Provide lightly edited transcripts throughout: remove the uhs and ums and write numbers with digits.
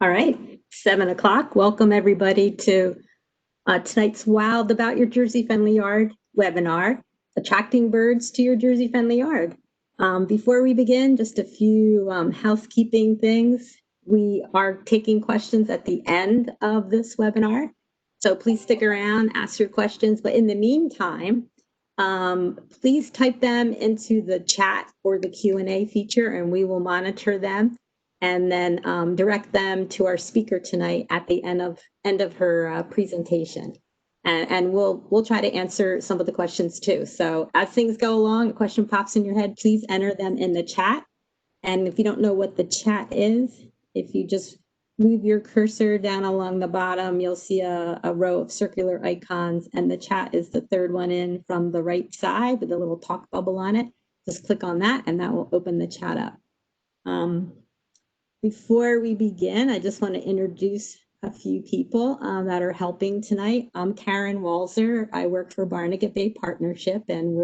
All right, 7 o'clock. Welcome everybody to tonight's Wild About Your Jersey Friendly Yard webinar, Attracting Birds to Your Jersey Friendly Yard. Before we begin, just a few housekeeping things. We are taking questions at the end of this webinar, so please stick around, ask your questions. But in the meantime, please type them into the chat or the Q&A feature, and we will monitor them and then direct them to our speaker tonight at the end of her presentation. And we'll try to answer some of the questions too. So as things go along, a question pops in your head, please enter them in the chat. And if you don't know what the chat is, if you just move your cursor down along the bottom, you'll see a row of circular icons, and the chat is the third one in from the right side with a little talk bubble on it. Just click on that and that will open the chat up. Before we begin, I just want to introduce a few people that are helping tonight. I'm Karen Walzer. I work for Barnegat Bay Partnership, and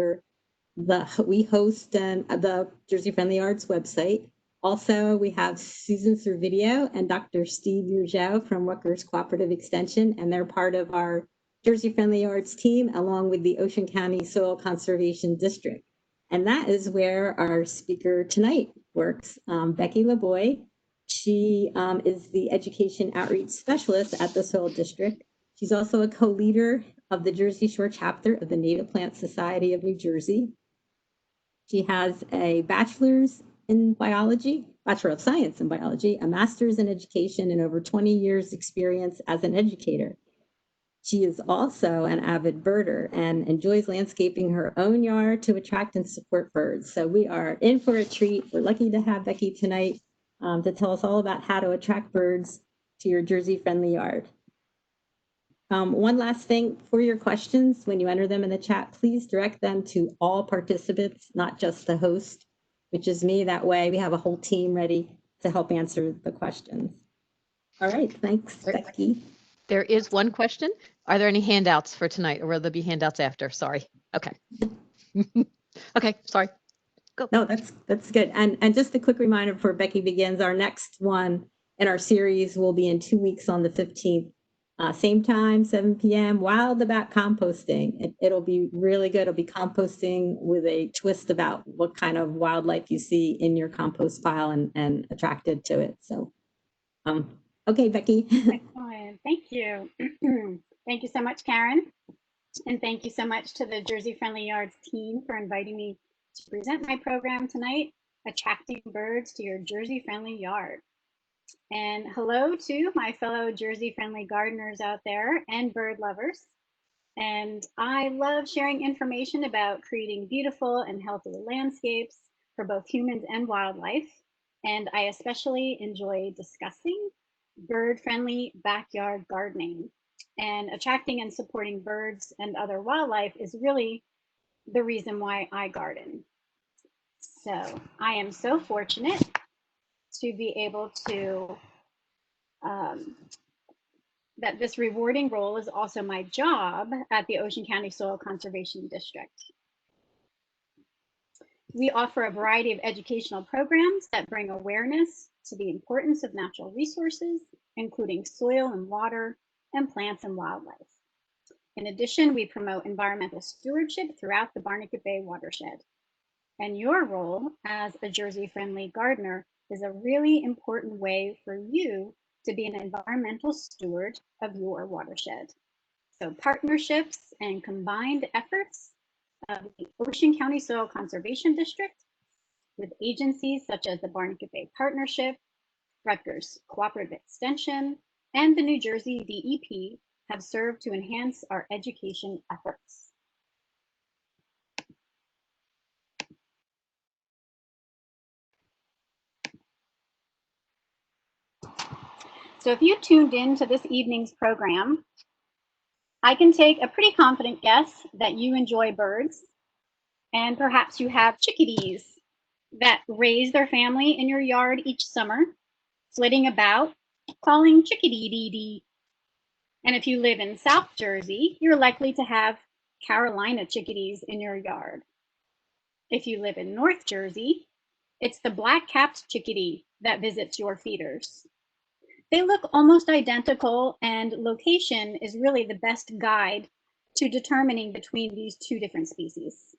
we host the Jersey Friendly Yards website. Also, we have Susan Servideo and Dr. Steve Urgell from Rutgers Cooperative Extension, and they're part of our Jersey Friendly Yards team, along with the Ocean County Soil Conservation District. And that is where our speaker tonight works, Becky LaBoy. She is the Education Outreach Specialist at the Soil District. She's also a co-leader of the Jersey Shore chapter of the Native Plant Society of New Jersey. She has a bachelor's in biology, Bachelor of Science in biology, a master's in education, and over 20 years experience as an educator. She is also an avid birder and enjoys landscaping her own yard to attract and support birds. So we are in for a treat. We're lucky to have Becky tonight to tell us all about how to attract birds to your Jersey Friendly Yard. One last thing, for your questions, when you enter them in the chat, please direct them to all participants, not just the host, which is me. That way we have a whole team ready to help answer the questions. All right, thanks, Becky. There is one question. Are there any handouts for tonight, or will there be handouts after? Sorry. Okay. Okay, sorry. Go. No, that's good. And just a quick reminder before Becky begins, our next one in our series will be in 2 weeks on the 15th. Same time, 7 p.m. Wild About Composting. It'll be really good. It'll be composting with a twist about what kind of wildlife you see in your compost pile and attracted to it. So, okay, Becky. Excellent. Thank you. Thank you so much, Karen. And thank you so much to the Jersey Friendly Yards team for inviting me to present my program tonight, Attracting Birds to Your Jersey Friendly Yard. And hello to my fellow Jersey Friendly gardeners out there and bird lovers. And I love sharing information about creating beautiful and healthy landscapes for both humans and wildlife. And I especially enjoy discussing bird-friendly backyard gardening. And attracting and supporting birds and other wildlife is really the reason why I garden. So I am so fortunate to be able to, that this rewarding role is also my job at the Ocean County Soil Conservation District. We offer a variety of educational programs that bring awareness to the importance of natural resources, including soil and water, and plants and wildlife. In addition, we promote environmental stewardship throughout the Barnegat Bay watershed. And your role as a Jersey-friendly gardener is a really important way for you to be an environmental steward of your watershed. So partnerships and combined efforts of the Ocean County Soil Conservation District with agencies such as the Barnegat Bay Partnership, Rutgers Cooperative Extension, and the New Jersey DEP have served to enhance our education efforts. So if you tuned in to this evening's program, I can take a pretty confident guess that you enjoy birds, and perhaps you have chickadees that raise their family in your yard each summer, flitting about, calling chickadee-dee-dee. And if you live in South Jersey, you're likely to have Carolina chickadees in your yard. If you live in North Jersey, it's the black-capped chickadee that visits your feeders. They look almost identical, and location is really the best guide to determining between these two different species.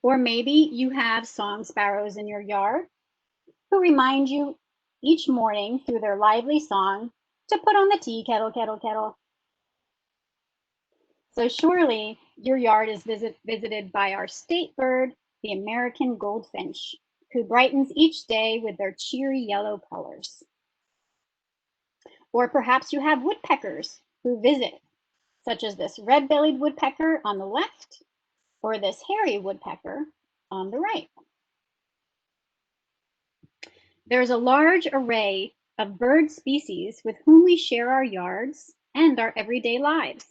Or maybe you have song sparrows in your yard who remind you each morning through their lively song to put on the tea kettle, kettle, kettle. So surely your yard is visited by our state bird, the American goldfinch, who brightens each day with their cheery yellow colors. Or perhaps you have woodpeckers who visit, such as this red-bellied woodpecker on the left, or this hairy woodpecker on the right. There's a large array of bird species with whom we share our yards and our everyday lives.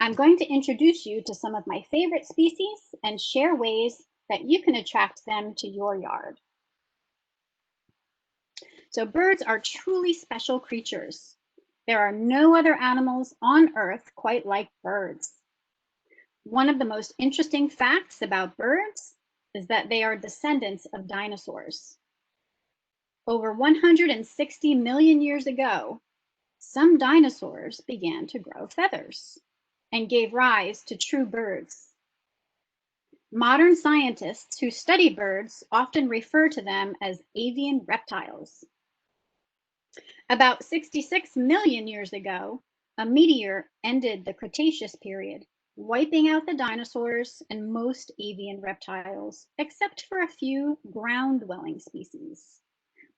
I'm going to introduce you to some of my favorite species and share ways that you can attract them to your yard. So birds are truly special creatures. There are no other animals on Earth quite like birds. One of the most interesting facts about birds is that they are descendants of dinosaurs. Over 160 million years ago, some dinosaurs began to grow feathers and gave rise to true birds. Modern scientists who study birds often refer to them as avian reptiles. About 66 million years ago, a meteor ended the Cretaceous period, wiping out the dinosaurs and most avian reptiles, except for a few ground-dwelling species.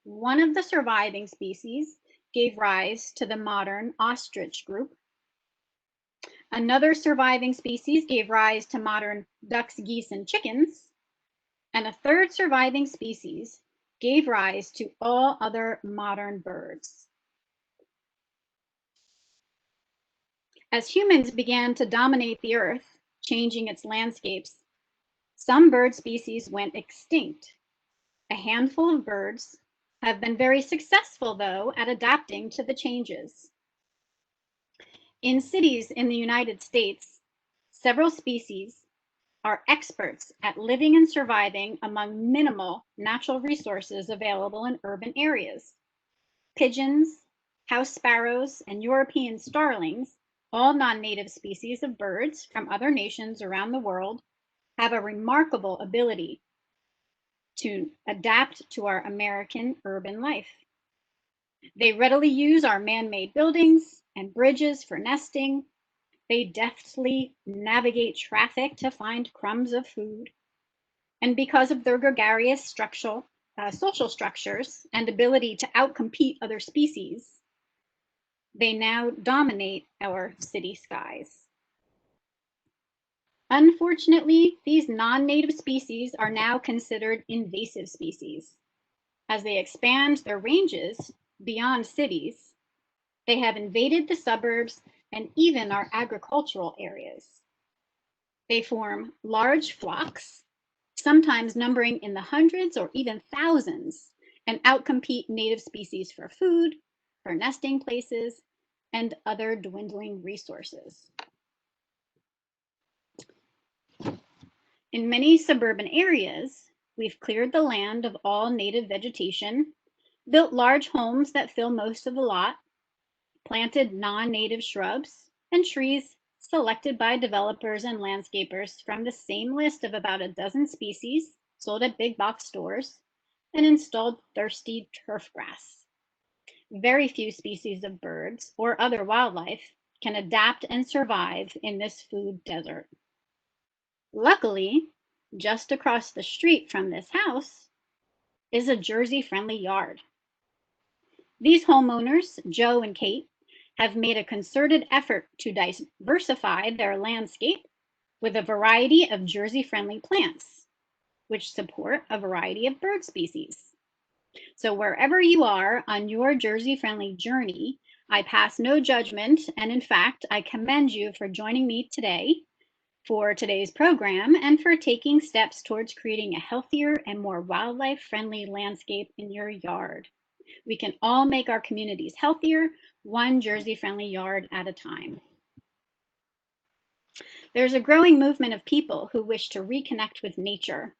One of the surviving species gave rise to the modern ostrich group. Another surviving species gave rise to modern ducks, geese, and chickens. And a third surviving species gave rise to all other modern birds. As humans began to dominate the earth, changing its landscapes, some bird species went extinct. A handful of birds have been very successful, though, at adapting to the changes. In cities in the United States, several species are experts at living and surviving among minimal natural resources available in urban areas. Pigeons, house sparrows, and European starlings, all non-native species of birds from other nations around the world, have a remarkable ability to adapt to our American urban life. They readily use our man-made buildings and bridges for nesting. They deftly navigate traffic to find crumbs of food. And because of their gregarious social structures and ability to outcompete other species, they now dominate our city skies. Unfortunately, these non-native species are now considered invasive species. As they expand their ranges beyond cities, they have invaded the suburbs and even our agricultural areas. They form large flocks, sometimes numbering in the hundreds or even thousands, and outcompete native species for food, for nesting places, and other dwindling resources. In many suburban areas, we've cleared the land of all native vegetation, built large homes that fill most of the lot, planted non-native shrubs and trees selected by developers and landscapers from the same list of about a dozen species sold at big box stores, and installed thirsty turf grass. Very few species of birds or other wildlife can adapt and survive in this food desert. Luckily, just across the street from this house is a Jersey-friendly yard. These homeowners, Joe and Kate, have made a concerted effort to diversify their landscape with a variety of Jersey-friendly plants, which support a variety of bird species. So wherever you are on your Jersey-friendly journey, I pass no judgment, and in fact, I commend you for joining me today for today's program and for taking steps towards creating a healthier and more wildlife-friendly landscape in your yard. We can all make our communities healthier, one Jersey-friendly yard at a time. There's a growing movement of people who wish to reconnect with nature.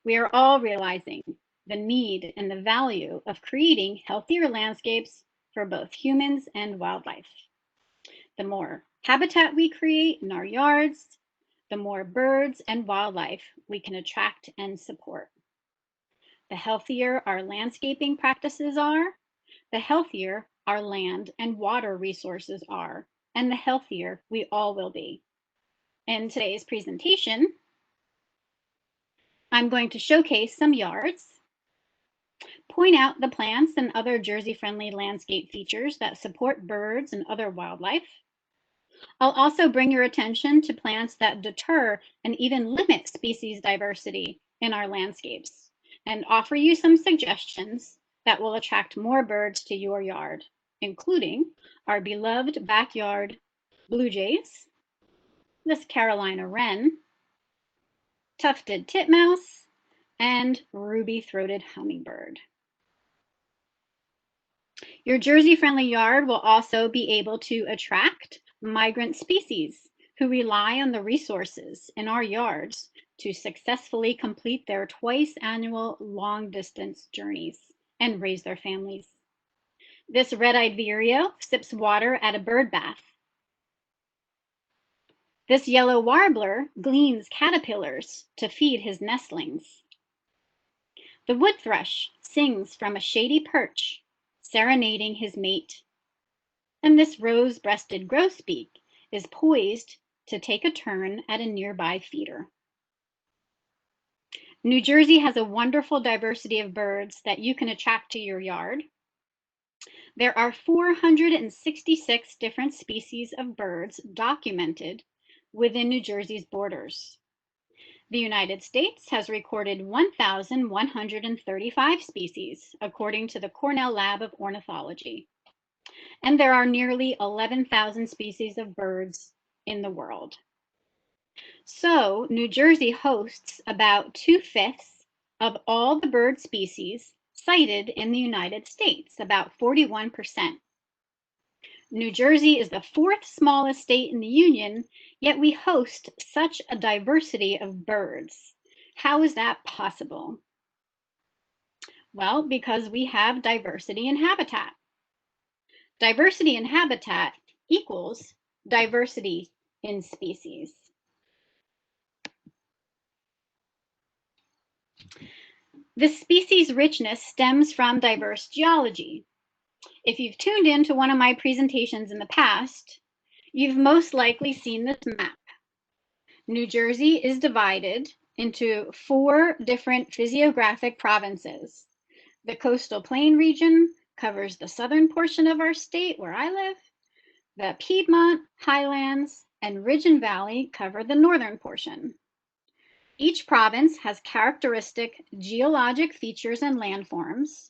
we are all realizing the need and the value of creating healthier landscapes for both humans and wildlife. The more habitat we create in our yards, the more birds and wildlife we can attract and support. The healthier our landscaping practices are, the healthier our land and water resources are, and the healthier we all will be. In today's presentation, I'm going to showcase some yards, point out the plants and other Jersey-friendly landscape features that support birds and other wildlife. I'll also bring your attention to plants that deter and even limit species diversity in our landscapes, and offer you some suggestions that will attract more birds to your yard, including our beloved backyard blue jays, this Carolina wren, tufted titmouse, and ruby-throated hummingbird. Your Jersey-friendly yard will also be able to attract migrant species who rely on the resources in our yards to successfully complete their twice annual long-distance journeys and raise their families. This red-eyed vireo sips water at a bird bath. This yellow warbler gleans caterpillars to feed his nestlings. The wood thrush sings from a shady perch, serenading his mate. And this rose-breasted grosbeak is poised to take a turn at a nearby feeder. New Jersey has a wonderful diversity of birds that you can attract to your yard. There are 466 different species of birds documented within New Jersey's borders. The United States has recorded 1,135 species, according to the Cornell Lab of Ornithology. And there are nearly 11,000 species of birds in the world. So New Jersey hosts about 2/5 of all the bird species cited in the United States, about 41%. New Jersey is the 4th smallest state in the union, yet we host such a diversity of birds. How is that possible? Well, because we have diversity in habitat. Diversity in habitat equals diversity in species. This species richness stems from diverse geology. If you've tuned into one of my presentations in the past, you've most likely seen this map. New Jersey is divided into 4 different physiographic provinces. The coastal plain region covers the southern portion of our state where I live. The Piedmont, Highlands, and Ridge and Valley cover the northern portion. Each province has characteristic geologic features and landforms,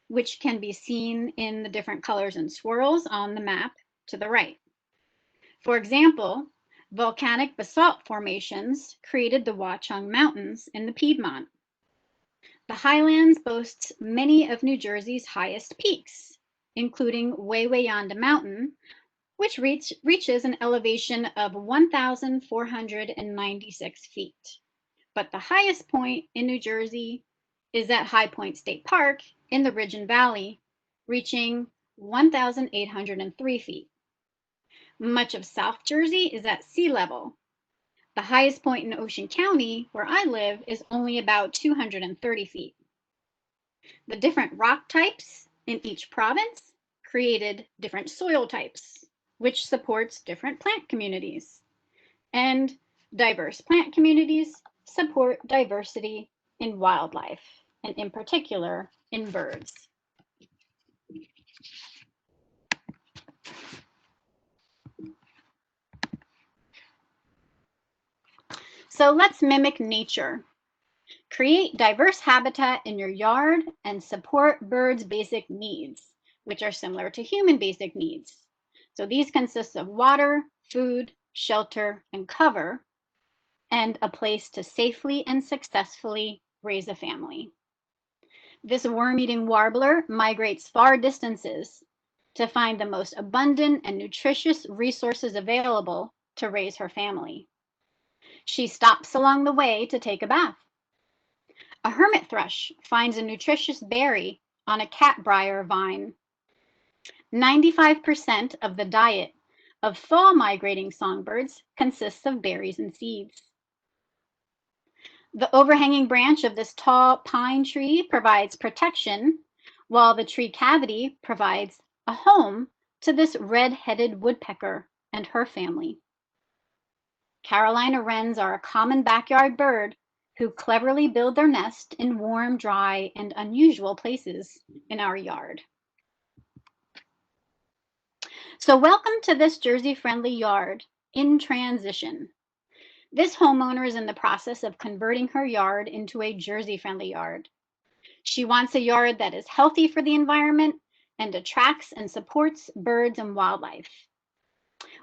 which can be seen in the different colors and swirls on the map to the right. For example, volcanic basalt formations created the Watchung Mountains in the Piedmont. The Highlands boasts many of New Jersey's highest peaks, including Wawayanda Mountain, which reaches an elevation of 1,496 feet. But the highest point in New Jersey is at High Point State Park in the Ridge and Valley, reaching 1,803 feet. Much of South Jersey is at sea level. The highest point in Ocean County, where I live, is only about 230 feet. The different rock types in each province created different soil types, which supports different plant communities. And diverse plant communities support diversity in wildlife, and in particular in birds. So let's mimic nature. Create diverse habitat in your yard and support birds' basic needs, which are similar to human basic needs. So these consist of water, food, shelter, and cover, and a place to safely and successfully raise a family. This worm-eating warbler migrates far distances to find the most abundant and nutritious resources available to raise her family. She stops along the way to take a bath. A hermit thrush finds a nutritious berry on a catbrier vine. 95% of the diet of fall migrating songbirds consists of berries and seeds. The overhanging branch of this tall pine tree provides protection, while the tree cavity provides a home to this red-headed woodpecker and her family. Carolina wrens are a common backyard bird who cleverly build their nest in warm, dry, and unusual places in our yard. So welcome to this Jersey-friendly yard in transition. This homeowner is in the process of converting her yard into a Jersey-friendly yard. She wants a yard that is healthy for the environment and attracts and supports birds and wildlife.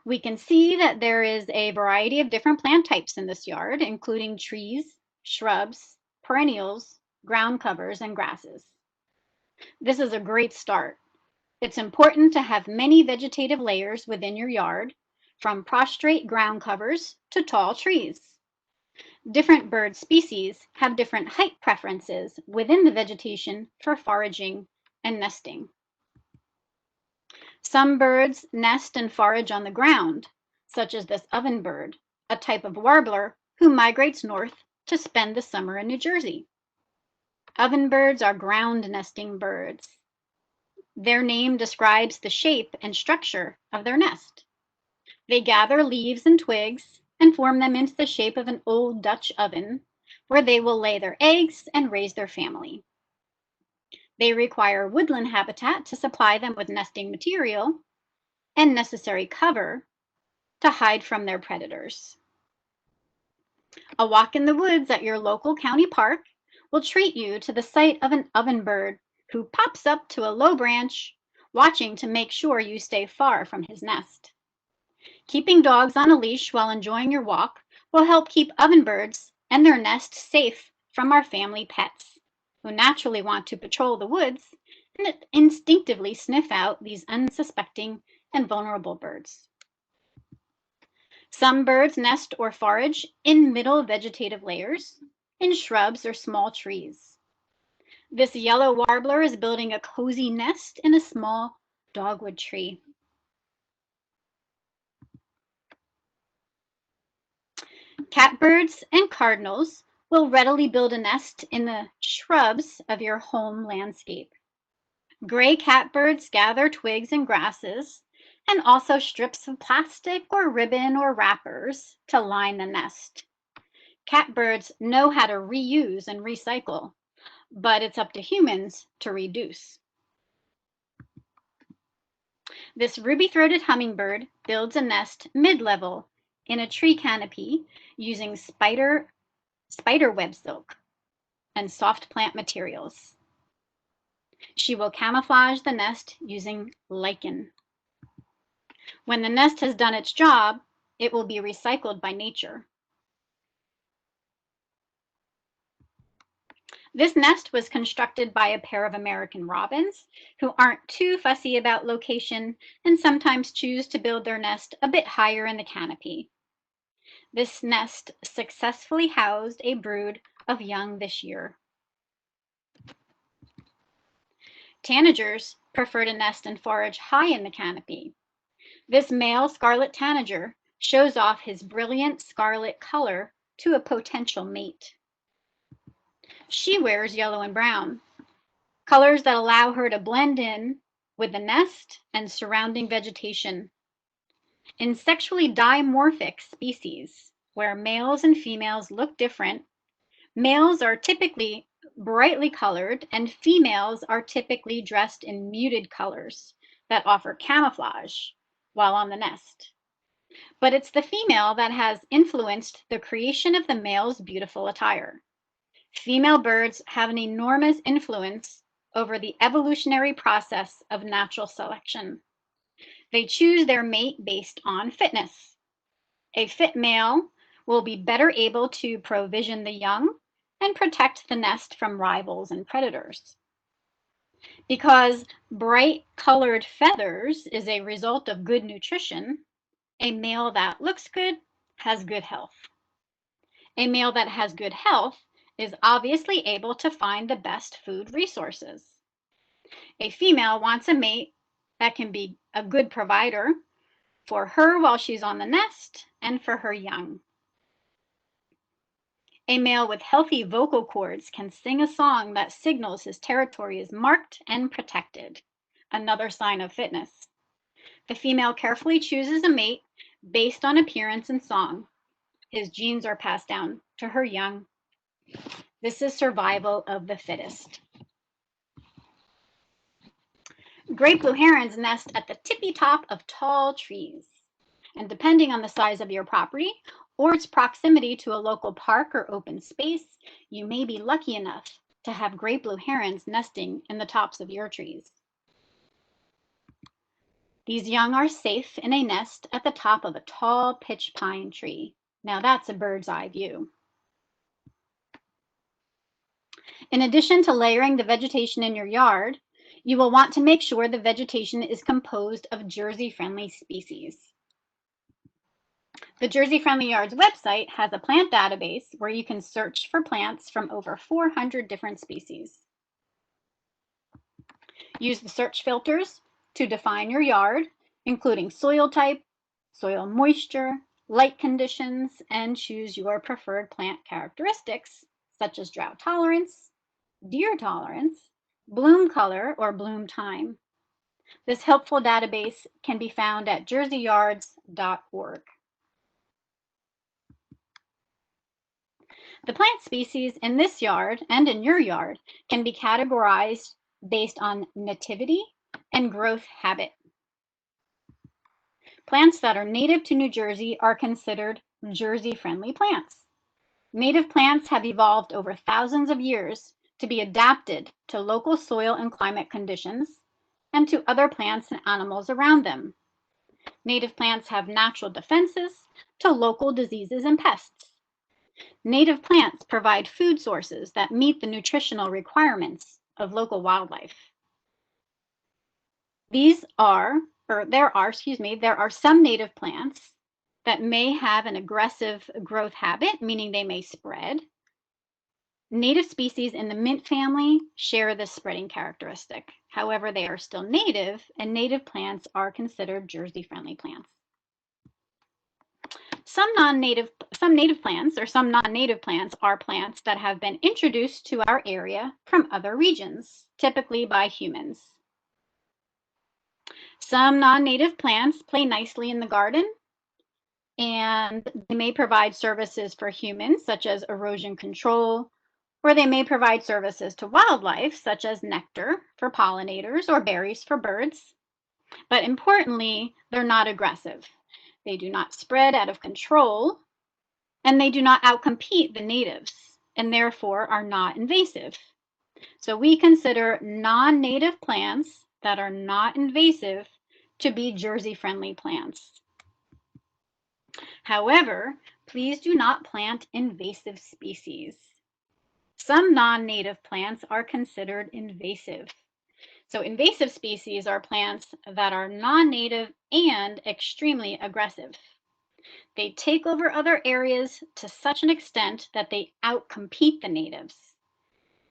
We can see that there is a variety of different plant types in this yard, including trees, shrubs, perennials, ground covers, and grasses. This is a great start. It's important to have many vegetative layers within your yard, from prostrate ground covers to tall trees. Different bird species have different height preferences within the vegetation for foraging and nesting. Some birds nest and forage on the ground, such as this ovenbird, a type of warbler who migrates north to spend the summer in New Jersey. Ovenbirds are ground nesting birds. Their name describes the shape and structure of their nest. They gather leaves and twigs and form them into the shape of an old Dutch oven, where they will lay their eggs and raise their family. They require woodland habitat to supply them with nesting material and necessary cover to hide from their predators. A walk in the woods at your local county park will treat you to the sight of an ovenbird who pops up to a low branch, watching to make sure you stay far from his nest. Keeping dogs on a leash while enjoying your walk will help keep ovenbirds and their nest safe from our family pets, who naturally want to patrol the woods and instinctively sniff out these unsuspecting and vulnerable birds. Some birds nest or forage in middle vegetative layers, in shrubs or small trees. This yellow warbler is building a cozy nest in a small dogwood tree. Catbirds and cardinals will readily build a nest in the shrubs of your home landscape. Gray catbirds gather twigs and grasses, and also strips of plastic or ribbon or wrappers to line the nest. Catbirds know how to reuse and recycle, but it's up to humans to reduce. This ruby-throated hummingbird builds a nest mid-level in a tree canopy using spider web silk and soft plant materials. She will camouflage the nest using lichen. When the nest has done its job, it will be recycled by nature. This nest was constructed by a pair of American robins who aren't too fussy about location and sometimes choose to build their nest a bit higher in the canopy. This nest successfully housed a brood of young this year. Tanagers prefer to nest and forage high in the canopy. This male scarlet tanager shows off his brilliant scarlet color to a potential mate. She wears yellow and brown, colors that allow her to blend in with the nest and surrounding vegetation. In sexually dimorphic species, where males and females look different, males are typically brightly colored and females are typically dressed in muted colors that offer camouflage while on the nest. But it's the female that has influenced the creation of the male's beautiful attire. Female birds have an enormous influence over the evolutionary process of natural selection. They choose their mate based on fitness. A fit male will be better able to provision the young and protect the nest from rivals and predators. Because bright colored feathers is a result of good nutrition, a male that looks good has good health. A male that has good health is obviously able to find the best food resources. A female wants a mate that can be a good provider for her while she's on the nest and for her young. A male with healthy vocal cords can sing a song that signals his territory is marked and protected, another sign of fitness. The female carefully chooses a mate based on appearance and song. His genes are passed down to her young. This is survival of the fittest. Great blue herons nest at the tippy top of tall trees. And depending on the size of your property or its proximity to a local park or open space, you may be lucky enough to have great blue herons nesting in the tops of your trees. These young are safe in a nest at the top of a tall pitch pine tree. Now that's a bird's eye view. In addition to layering the vegetation in your yard, you will want to make sure the vegetation is composed of Jersey-friendly species. The Jersey Friendly Yards website has a plant database where you can search for plants from over 400 different species. Use the search filters to define your yard, including soil type, soil moisture, light conditions, and choose your preferred plant characteristics, such as drought tolerance, deer tolerance, bloom color, or bloom time. This helpful database can be found at jerseyyards.org. The plant species in this yard and in your yard can be categorized based on nativity and growth habit. Plants that are native to New Jersey are considered Jersey-friendly plants. Native plants have evolved over thousands of years to be adapted to local soil and climate conditions and to other plants and animals around them. Native plants have natural defenses to local diseases and pests. Native plants provide food sources that meet the nutritional requirements of local wildlife. There are some native plants that may have an aggressive growth habit, meaning they may spread. Native species in the mint family share this spreading characteristic. However, they are still native, and native plants are considered Jersey-friendly plants. Some non-native plants are plants that have been introduced to our area from other regions, typically by humans. Some non-native plants play nicely in the garden, and they may provide services for humans, such as erosion control, or they may provide services to wildlife, such as nectar for pollinators or berries for birds. But importantly, they're not aggressive. They do not spread out of control, and they do not outcompete the natives, and therefore are not invasive. So we consider non-native plants that are not invasive to be Jersey-friendly plants. However, please do not plant invasive species. Some non-native plants are considered invasive. So invasive species are plants that are non-native and extremely aggressive. They take over other areas to such an extent that they outcompete the natives.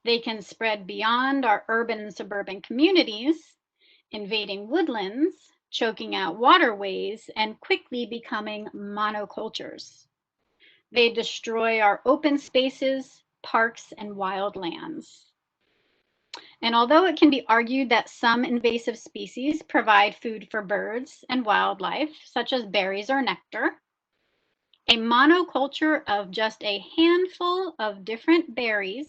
They can spread beyond our urban and suburban communities, invading woodlands, choking out waterways, and quickly becoming monocultures. They destroy our open spaces, parks, and wild lands. And although it can be argued that some invasive species provide food for birds and wildlife, such as berries or nectar, a monoculture of just a handful of different berries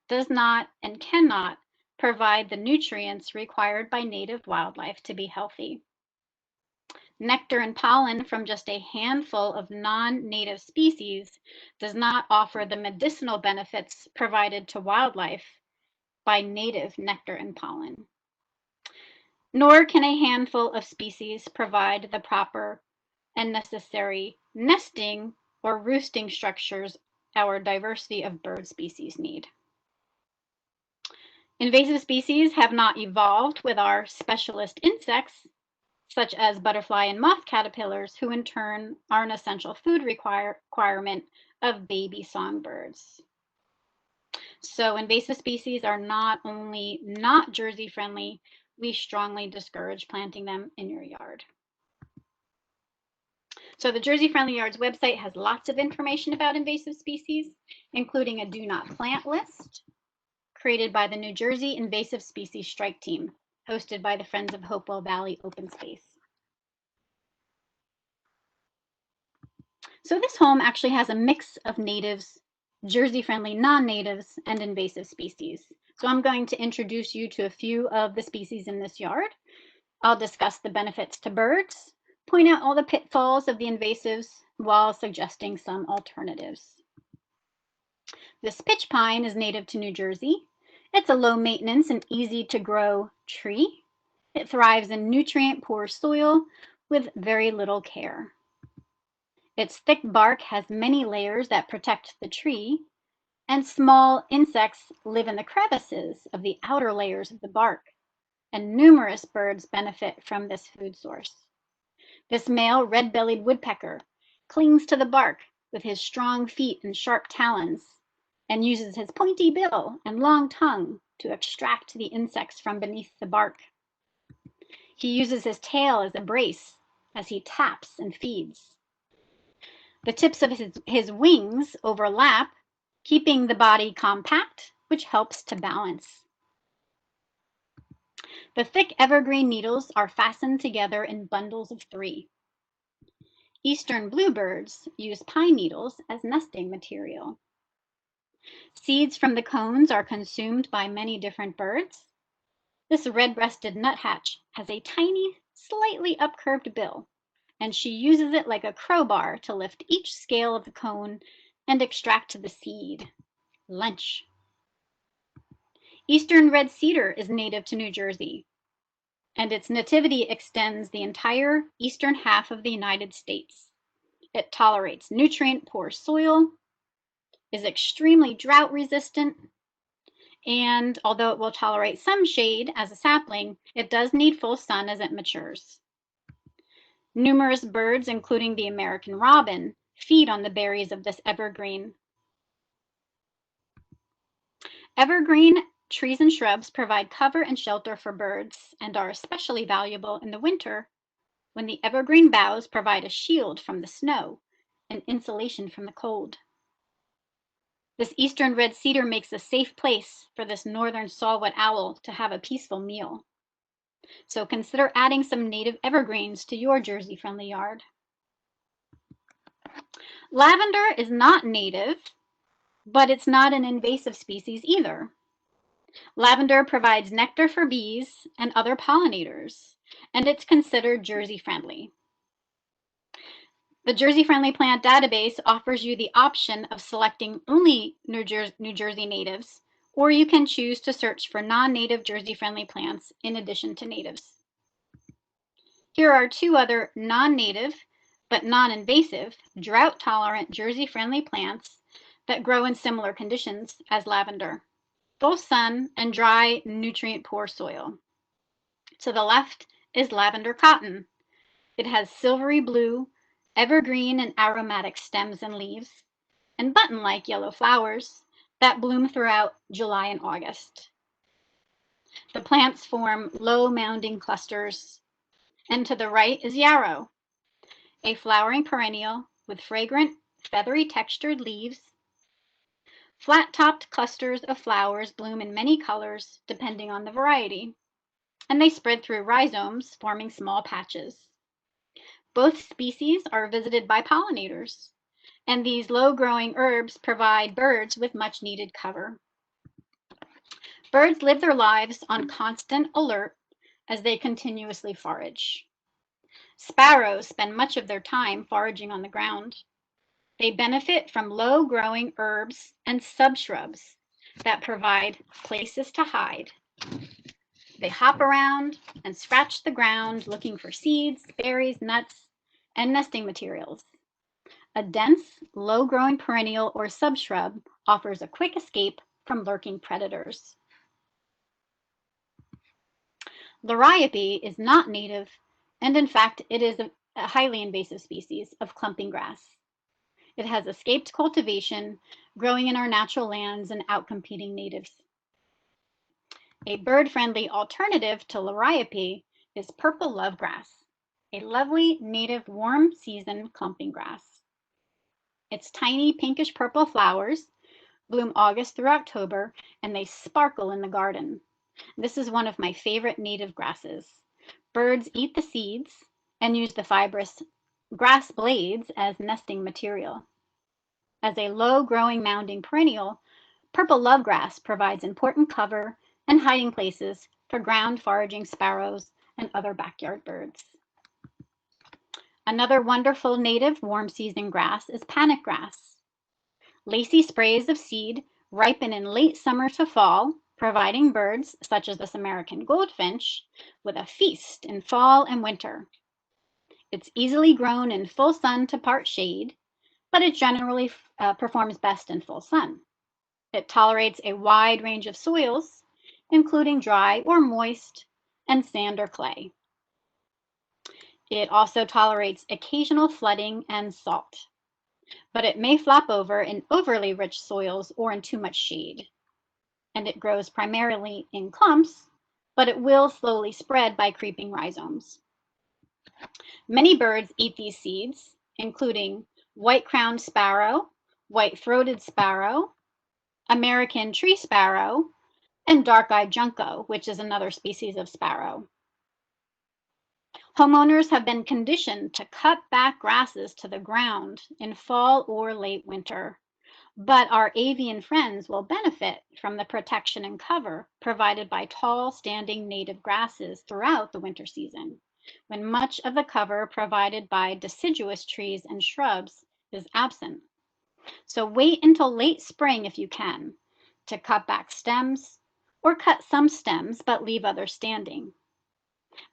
does not and cannot provide the nutrients required by native wildlife to be healthy. Nectar and pollen from just a handful of non-native species does not offer the medicinal benefits provided to wildlife by native nectar and pollen. Nor can a handful of species provide the proper and necessary nesting or roosting structures our diversity of bird species need. Invasive species have not evolved with our specialist insects, such as butterfly and moth caterpillars, who in turn are an essential food requirement of baby songbirds. So invasive species are not only not Jersey friendly, we strongly discourage planting them in your yard. So the Jersey Friendly Yards website has lots of information about invasive species, including a do not plant list created by the New Jersey Invasive Species Strike Team, hosted by the Friends of Hopewell Valley Open Space. So this home actually has a mix of natives, Jersey-friendly non-natives, and invasive species. So I'm going to introduce you to a few of the species in this yard. I'll discuss the benefits to birds, point out all the pitfalls of the invasives while suggesting some alternatives. This pitch pine is native to New Jersey. It's a low maintenance and easy to grow tree. It thrives in nutrient poor soil with very little care. Its thick bark has many layers that protect the tree, and small insects live in the crevices of the outer layers of the bark, and numerous birds benefit from this food source. This male red-bellied woodpecker clings to the bark with his strong feet and sharp talons, and uses his pointy bill and long tongue to extract the insects from beneath the bark. He uses his tail as a brace as he taps and feeds. The tips of his wings overlap, keeping the body compact, which helps to balance. The thick evergreen needles are fastened together in bundles of 3. Eastern bluebirds use pine needles as nesting material. Seeds from the cones are consumed by many different birds. This red-breasted nuthatch has a tiny, slightly upcurved bill, and she uses it like a crowbar to lift each scale of the cone and extract the seed. Lunch. Eastern red cedar is native to New Jersey, and its nativity extends the entire eastern half of the United States. It tolerates nutrient-poor soil, is extremely drought resistant, and although it will tolerate some shade as a sapling, it does need full sun as it matures. Numerous birds, including the American robin, feed on the berries of this evergreen. Evergreen trees and shrubs provide cover and shelter for birds and are especially valuable in the winter when the evergreen boughs provide a shield from the snow and insulation from the cold. This eastern red cedar makes a safe place for this northern saw-whet owl to have a peaceful meal. So consider adding some native evergreens to your Jersey-friendly yard. Lavender is not native, but it's not an invasive species either. Lavender provides nectar for bees and other pollinators, and it's considered Jersey-friendly. The Jersey Friendly Plant Database offers you the option of selecting only New Jersey natives, or you can choose to search for non-native Jersey-friendly plants in addition to natives. Here are 2 other non-native but non-invasive, drought-tolerant Jersey-friendly plants that grow in similar conditions as lavender, both sun and dry, nutrient-poor soil. To the left is lavender cotton. It has silvery blue, evergreen and aromatic stems and leaves, and button-like yellow flowers that bloom throughout July and August. The plants form low mounding clusters, and to the right is yarrow, a flowering perennial with fragrant, feathery textured leaves. Flat-topped clusters of flowers bloom in many colors depending on the variety, and they spread through rhizomes, forming small patches. Both species are visited by pollinators, and these low-growing herbs provide birds with much-needed cover. Birds live their lives on constant alert as they continuously forage. Sparrows spend much of their time foraging on the ground. They benefit from low-growing herbs and subshrubs that provide places to hide. They hop around and scratch the ground looking for seeds, berries, nuts, and nesting materials. A dense, low-growing perennial or subshrub offers a quick escape from lurking predators. Liriope is not native, and in fact, it is a highly invasive species of clumping grass. It has escaped cultivation growing in our natural lands and outcompeting natives. A bird-friendly alternative to liriope is purple lovegrass, a lovely native warm season clumping grass. Its tiny pinkish purple flowers bloom August through October, and they sparkle in the garden. This is one of my favorite native grasses. Birds eat the seeds and use the fibrous grass blades as nesting material. As a low-growing mounding perennial, purple lovegrass provides important cover and hiding places for ground foraging sparrows and other backyard birds. Another wonderful native warm season grass is panic grass. Lacy sprays of seed ripen in late summer to fall, providing birds such as this American goldfinch with a feast in fall and winter. It's easily grown in full sun to part shade, but it generally performs best in full sun. It tolerates a wide range of soils, including dry or moist, and sand or clay. It also tolerates occasional flooding and salt, but it may flop over in overly rich soils or in too much shade. And it grows primarily in clumps, but it will slowly spread by creeping rhizomes. Many birds eat these seeds, including white-crowned sparrow, white-throated sparrow, American tree sparrow, and dark-eyed junco, which is another species of sparrow. Homeowners have been conditioned to cut back grasses to the ground in fall or late winter, but our avian friends will benefit from the protection and cover provided by tall standing native grasses throughout the winter season, when much of the cover provided by deciduous trees and shrubs is absent. So wait until late spring if you can to cut back stems, or cut some stems but leave others standing.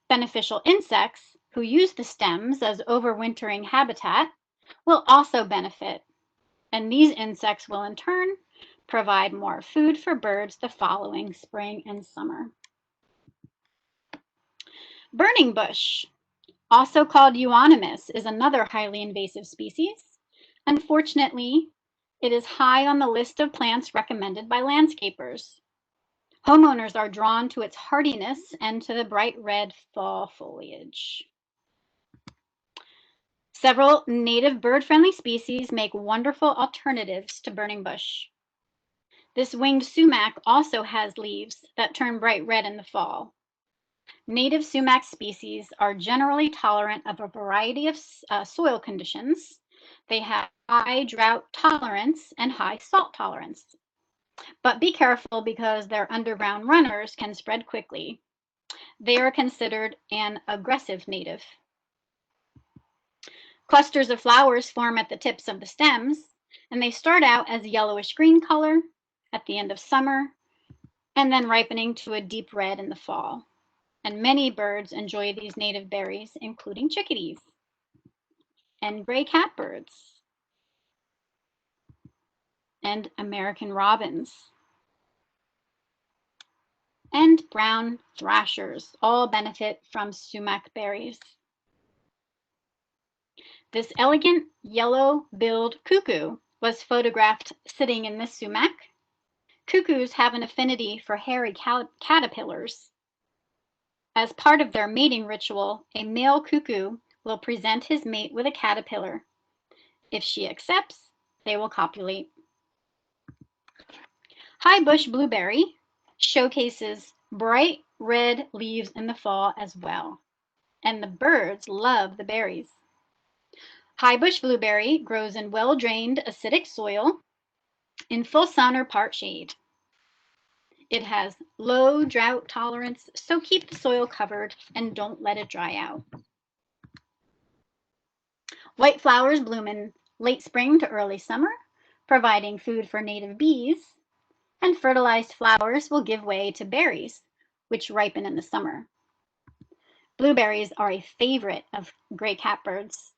Beneficial insects who use the stems as overwintering habitat will also benefit, and these insects will in turn provide more food for birds the following spring and summer. Burning bush, also called euonymus, is another highly invasive species. Unfortunately, it is high on the list of plants recommended by landscapers. Homeowners are drawn to its hardiness and to the bright red fall foliage. Several native bird-friendly species make wonderful alternatives to burning bush. This winged sumac also has leaves that turn bright red in the fall. Native sumac species are generally tolerant of a variety of soil conditions. They have high drought tolerance and high salt tolerance. But be careful because their underground runners can spread quickly. They are considered an aggressive native. Clusters of flowers form at the tips of the stems, and they start out as yellowish green color at the end of summer, and then ripening to a deep red in the fall. And many birds enjoy these native berries, including chickadees and gray catbirds and American robins and brown thrashers all benefit from sumac berries. This elegant yellow-billed cuckoo was photographed sitting in this sumac. Cuckoos have an affinity for hairy caterpillars. As part of their mating ritual, a male cuckoo will present his mate with a caterpillar. If she accepts, they will copulate. High bush blueberry showcases bright red leaves in the fall as well, and the birds love the berries. High bush blueberry grows in well-drained acidic soil in full sun or part shade. It has low drought tolerance, so keep the soil covered and don't let it dry out. White flowers bloom in late spring to early summer, providing food for native bees, and fertilized flowers will give way to berries, which ripen in the summer. Blueberries are a favorite of gray catbirds,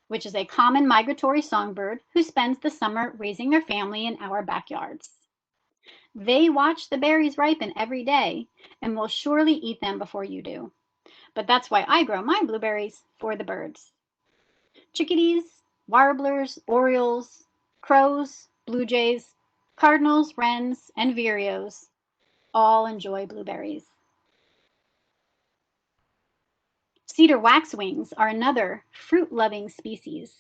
which is a common migratory songbird who spends the summer raising their family in our backyards. They watch the berries ripen every day and will surely eat them before you do. But that's why I grow my blueberries for the birds. Chickadees, warblers, orioles, crows, blue jays, cardinals, wrens, and vireos all enjoy blueberries. Cedar waxwings are another fruit-loving species.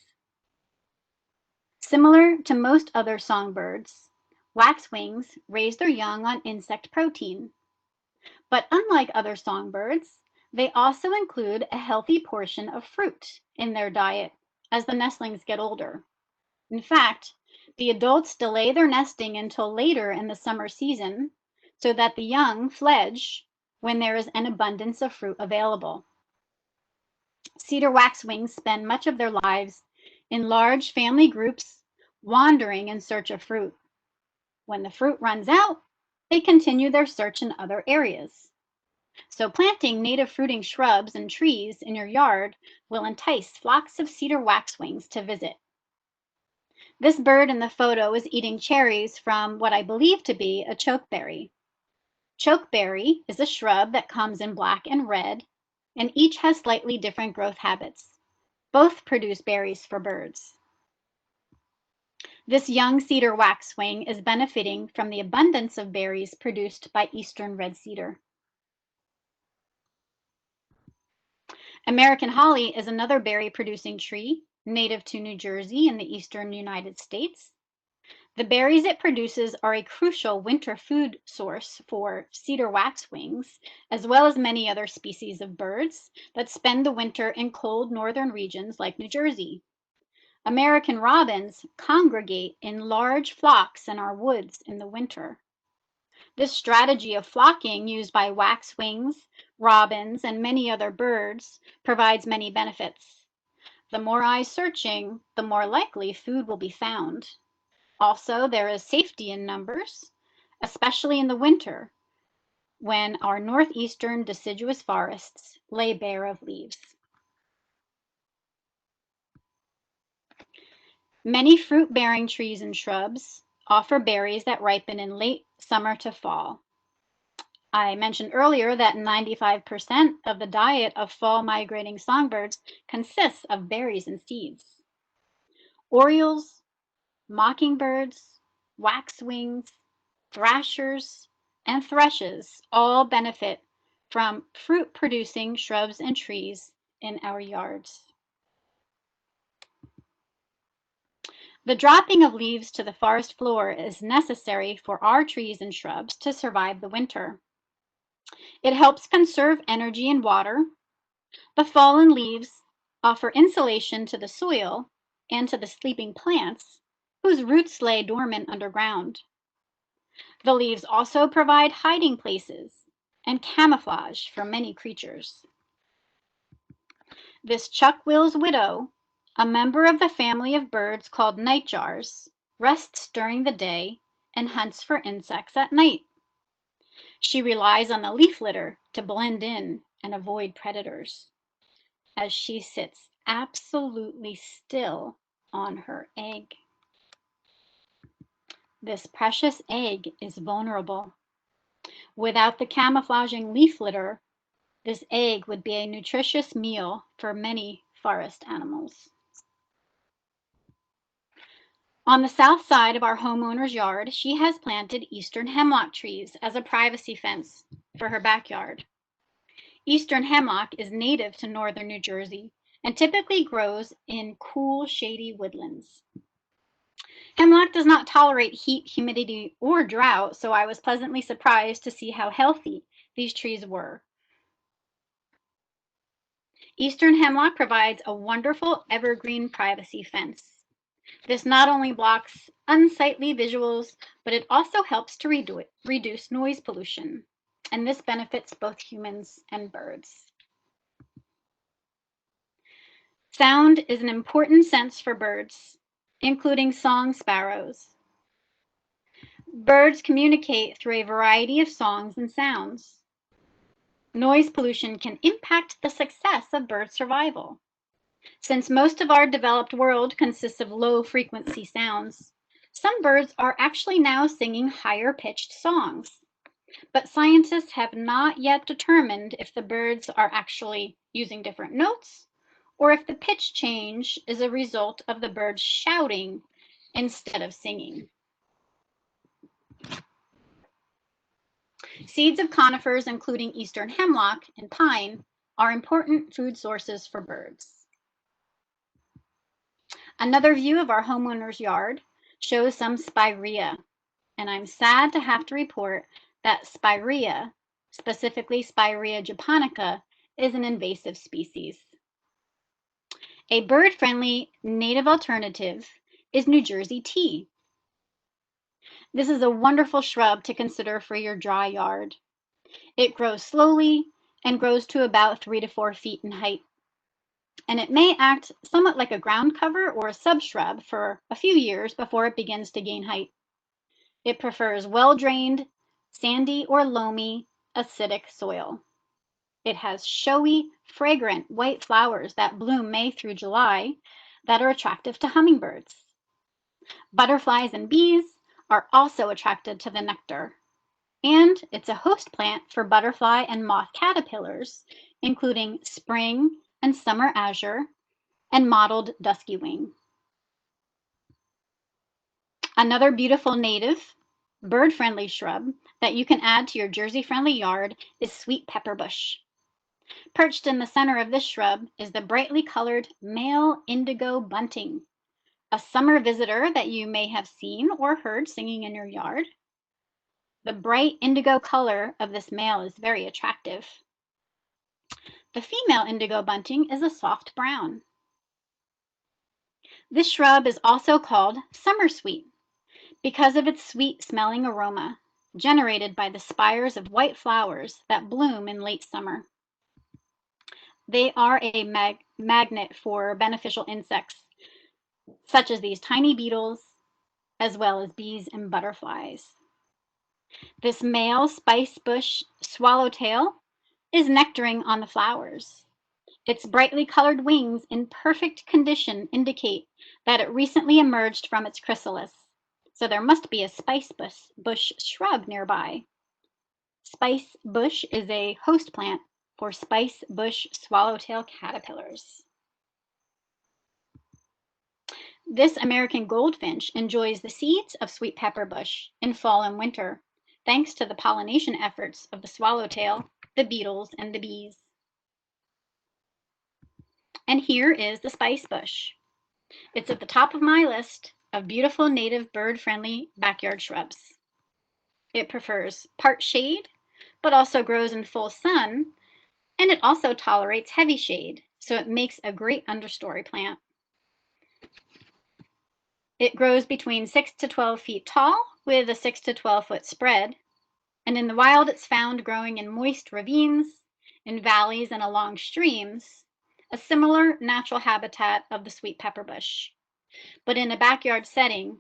Similar to most other songbirds, waxwings raise their young on insect protein. But unlike other songbirds, they also include a healthy portion of fruit in their diet as the nestlings get older. In fact, the adults delay their nesting until later in the summer season so that the young fledge when there is an abundance of fruit available. Cedar waxwings spend much of their lives in large family groups, wandering in search of fruit. When the fruit runs out, they continue their search in other areas. So planting native fruiting shrubs and trees in your yard will entice flocks of cedar waxwings to visit. This bird in the photo is eating cherries from what I believe to be a chokeberry. Chokeberry is a shrub that comes in black and red, and each has slightly different growth habits. Both produce berries for birds. This young cedar waxwing is benefiting from the abundance of berries produced by eastern red cedar. American holly is another berry-producing tree native to New Jersey in the eastern United States. The berries it produces are a crucial winter food source for cedar waxwings, as well as many other species of birds that spend the winter in cold northern regions like New Jersey. American robins congregate in large flocks in our woods in the winter. This strategy of flocking used by waxwings, robins, and many other birds provides many benefits. The more eyes searching, the more likely food will be found. Also, there is safety in numbers, especially in the winter when our northeastern deciduous forests lay bare of leaves. Many fruit-bearing trees and shrubs offer berries that ripen in late summer to fall. I mentioned earlier that 95% of the diet of fall migrating songbirds consists of berries and seeds. Orioles, mockingbirds, waxwings, thrashers, and thrushes all benefit from fruit-producing shrubs and trees in our yards. The dropping of leaves to the forest floor is necessary for our trees and shrubs to survive the winter. It helps conserve energy and water. The fallen leaves offer insulation to the soil and to the sleeping plants, whose roots lay dormant underground. The leaves also provide hiding places and camouflage for many creatures. This chuck-will's widow, a member of the family of birds called nightjars, rests during the day and hunts for insects at night. She relies on the leaf litter to blend in and avoid predators, as she sits absolutely still on her egg. This precious egg is vulnerable. Without the camouflaging leaf litter, this egg would be a nutritious meal for many forest animals. On the south side of our homeowner's yard, she has planted eastern hemlock trees as a privacy fence for her backyard. Eastern hemlock is native to northern New Jersey and typically grows in cool, shady woodlands. Hemlock does not tolerate heat, humidity, or drought, so I was pleasantly surprised to see how healthy these trees were. Eastern hemlock provides a wonderful evergreen privacy fence. This not only blocks unsightly visuals, but it also helps to reduce noise pollution, and this benefits both humans and birds. Sound is an important sense for birds, including song sparrows. Birds communicate through a variety of songs and sounds. Noise pollution can impact the success of bird survival. Since most of our developed world consists of low-frequency sounds, some birds are actually now singing higher-pitched songs. But scientists have not yet determined if the birds are actually using different notes or if the pitch change is a result of the birds shouting instead of singing. Seeds of conifers, including eastern hemlock and pine, are important food sources for birds. Another view of our homeowner's yard shows some spirea, and I'm sad to have to report that spirea, specifically Spirea japonica, is an invasive species. A bird-friendly native alternative is New Jersey tea. This is a wonderful shrub to consider for your dry yard. It grows slowly and grows to about 3 to 4 feet in height. And it may act somewhat like a ground cover or a subshrub for a few years before it begins to gain height. It prefers well-drained, sandy or loamy, acidic soil. It has showy, fragrant white flowers that bloom May through July that are attractive to hummingbirds. Butterflies and bees are also attracted to the nectar. And it's a host plant for butterfly and moth caterpillars, including spring and summer azure and mottled dusky wing. Another beautiful native, bird-friendly shrub that you can add to your Jersey-friendly yard is sweet pepper bush. Perched in the center of this shrub is the brightly colored male indigo bunting, a summer visitor that you may have seen or heard singing in your yard. The bright indigo color of this male is very attractive. The female indigo bunting is a soft brown. This shrub is also called summer sweet because of its sweet smelling aroma generated by the spires of white flowers that bloom in late summer. They are a magnet for beneficial insects, such as these tiny beetles, as well as bees and butterflies. This male spice bush swallowtail is nectaring on the flowers. Its brightly colored wings in perfect condition indicate that it recently emerged from its chrysalis, so there must be a spice bush shrub nearby. Spice bush is a host plant for spice bush swallowtail caterpillars. This American goldfinch enjoys the seeds of sweet pepper bush in fall and winter, thanks to the pollination efforts of the swallowtail, the beetles, and the bees. And here is the spice bush. It's at the top of my list of beautiful native bird-friendly backyard shrubs. It prefers part shade, but also grows in full sun, and it also tolerates heavy shade, so it makes a great understory plant. It grows between 6 to 12 feet tall with a 6 to 12 foot spread, and in the wild it's found growing in moist ravines, in valleys, and along streams, a similar natural habitat of the sweet pepper bush. But in a backyard setting,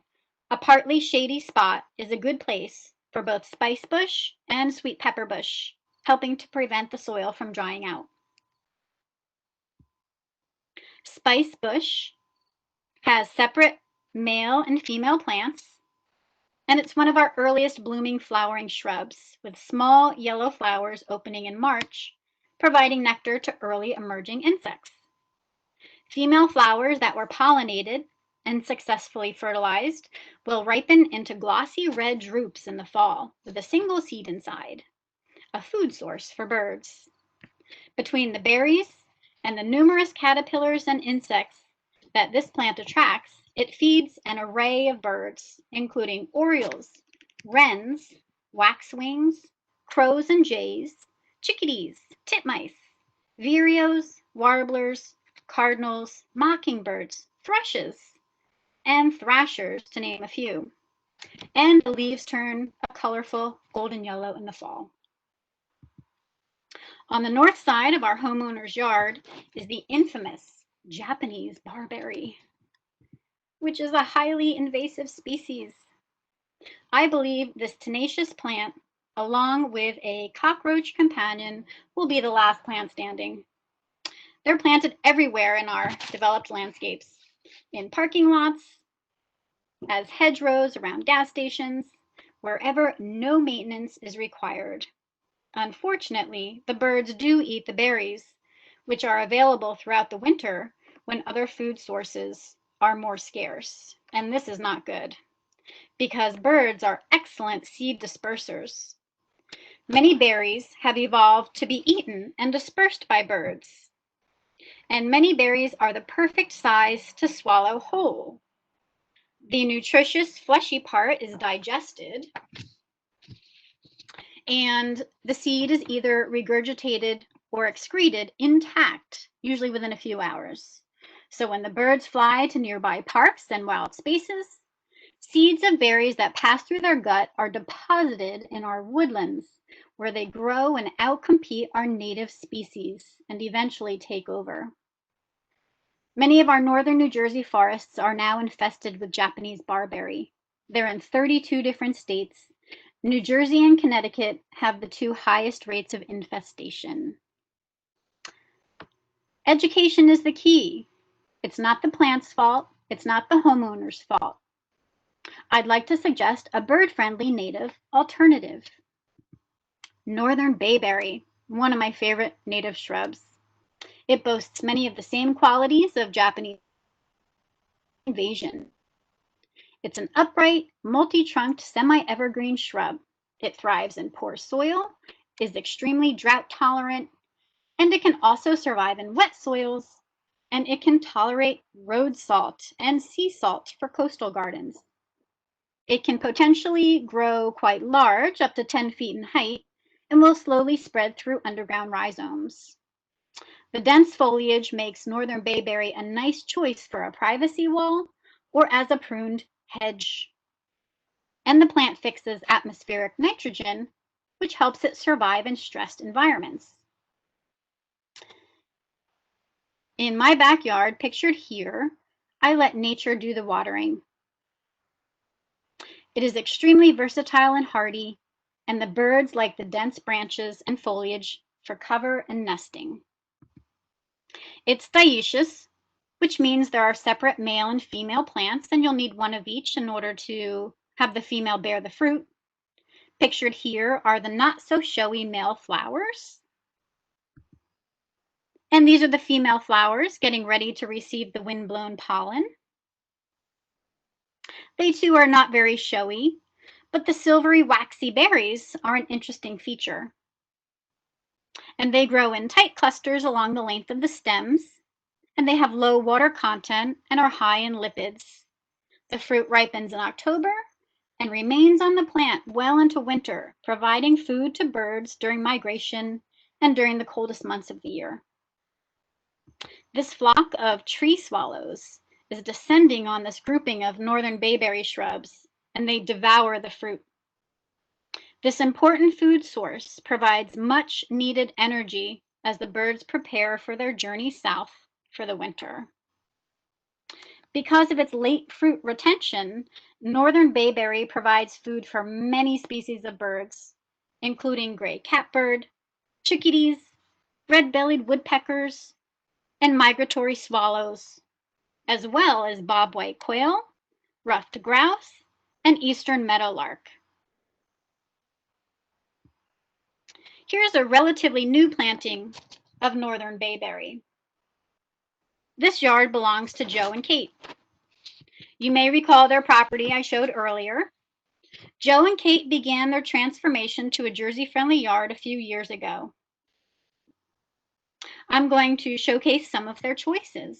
a partly shady spot is a good place for both spice bush and sweet pepper bush, helping to prevent the soil from drying out. Spice bush has separate male and female plants, and it's one of our earliest blooming flowering shrubs with small yellow flowers opening in March, providing nectar to early emerging insects. Female flowers that were pollinated and successfully fertilized will ripen into glossy red drupes in the fall with a single seed inside, a food source for birds. Between the berries and the numerous caterpillars and insects that this plant attracts, it feeds an array of birds, including orioles, wrens, waxwings, crows and jays, chickadees, titmice, vireos, warblers, cardinals, mockingbirds, thrushes, and thrashers, to name a few. And the leaves turn a colorful golden yellow in the fall. On the north side of our homeowner's yard is the infamous Japanese barberry, which is a highly invasive species. I believe this tenacious plant, along with a cockroach companion, will be the last plant standing. They're planted everywhere in our developed landscapes, in parking lots, as hedgerows around gas stations, wherever no maintenance is required. Unfortunately, the birds do eat the berries, which are available throughout the winter when other food sources are more scarce, and this is not good. because birds are excellent seed dispersers. Many berries have evolved to be eaten and dispersed by birds, and many berries are the perfect size to swallow whole. The nutritious fleshy part is digested, and the seed is either regurgitated or excreted intact, usually within a few hours. So when the birds fly to nearby parks and wild spaces, seeds of berries that pass through their gut are deposited in our woodlands, where they grow and outcompete our native species and eventually take over. Many of our northern New Jersey forests are now infested with Japanese barberry. They're in 32 different states. New Jersey and Connecticut have the two highest rates of infestation. Education is the key. It's not the plant's fault. It's not the homeowner's fault. I'd like to suggest a bird-friendly native alternative. Northern bayberry, one of my favorite native shrubs. It boasts many of the same qualities of Japanese invasion. It's an upright, multi-trunked, semi-evergreen shrub. It thrives in poor soil, is extremely drought tolerant, and it can also survive in wet soils, and it can tolerate road salt and sea salt for coastal gardens. It can potentially grow quite large, up to 10 feet in height, and will slowly spread through underground rhizomes. The dense foliage makes northern bayberry a nice choice for a privacy wall or as a pruned hedge. And the plant fixes atmospheric nitrogen, which helps it survive in stressed environments. In my backyard, pictured here, I let nature do the watering. It is extremely versatile and hardy, and the birds like the dense branches and foliage for cover and nesting. It's dioecious, which means there are separate male and female plants, and you'll need one of each in order to have the female bear the fruit. Pictured here are the not so showy male flowers. And these are the female flowers getting ready to receive the wind-blown pollen. They too are not very showy, but the silvery waxy berries are an interesting feature. And they grow in tight clusters along the length of the stems, and they have low water content and are high in lipids. The fruit ripens in October and remains on the plant well into winter, providing food to birds during migration and during the coldest months of the year. This flock of tree swallows is descending on this grouping of northern bayberry shrubs, and they devour the fruit. This important food source provides much needed energy as the birds prepare for their journey south for the winter. Because of its late fruit retention, northern bayberry provides food for many species of birds, including gray catbird, chickadees, red-bellied woodpeckers, and migratory swallows, as well as bobwhite quail, ruffed grouse, and eastern meadowlark. Here's a relatively new planting of northern bayberry. This yard belongs to Joe and Kate. You may recall their property I showed earlier. Joe and Kate began their transformation to a Jersey-friendly yard a few years ago. I'm going to showcase some of their choices.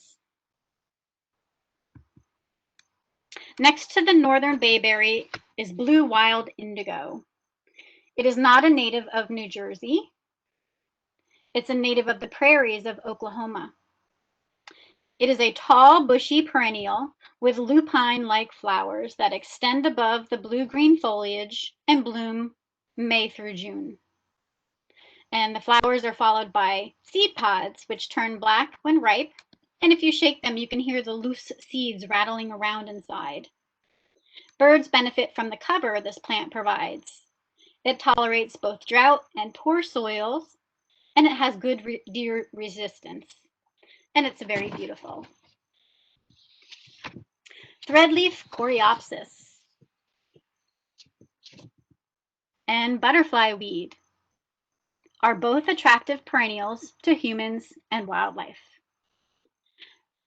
Next to the northern bayberry is blue wild indigo. It is not a native of New Jersey. It's a native of the prairies of Oklahoma. It is a tall, bushy perennial with lupine-like flowers that extend above the blue-green foliage and bloom May through June. And the flowers are followed by seed pods, which turn black when ripe. And if you shake them, you can hear the loose seeds rattling around inside. Birds benefit from the cover this plant provides. It tolerates both drought and poor soils, and it has good deer resistance. And it's very beautiful. Threadleaf coreopsis and butterfly weed are both attractive perennials to humans and wildlife.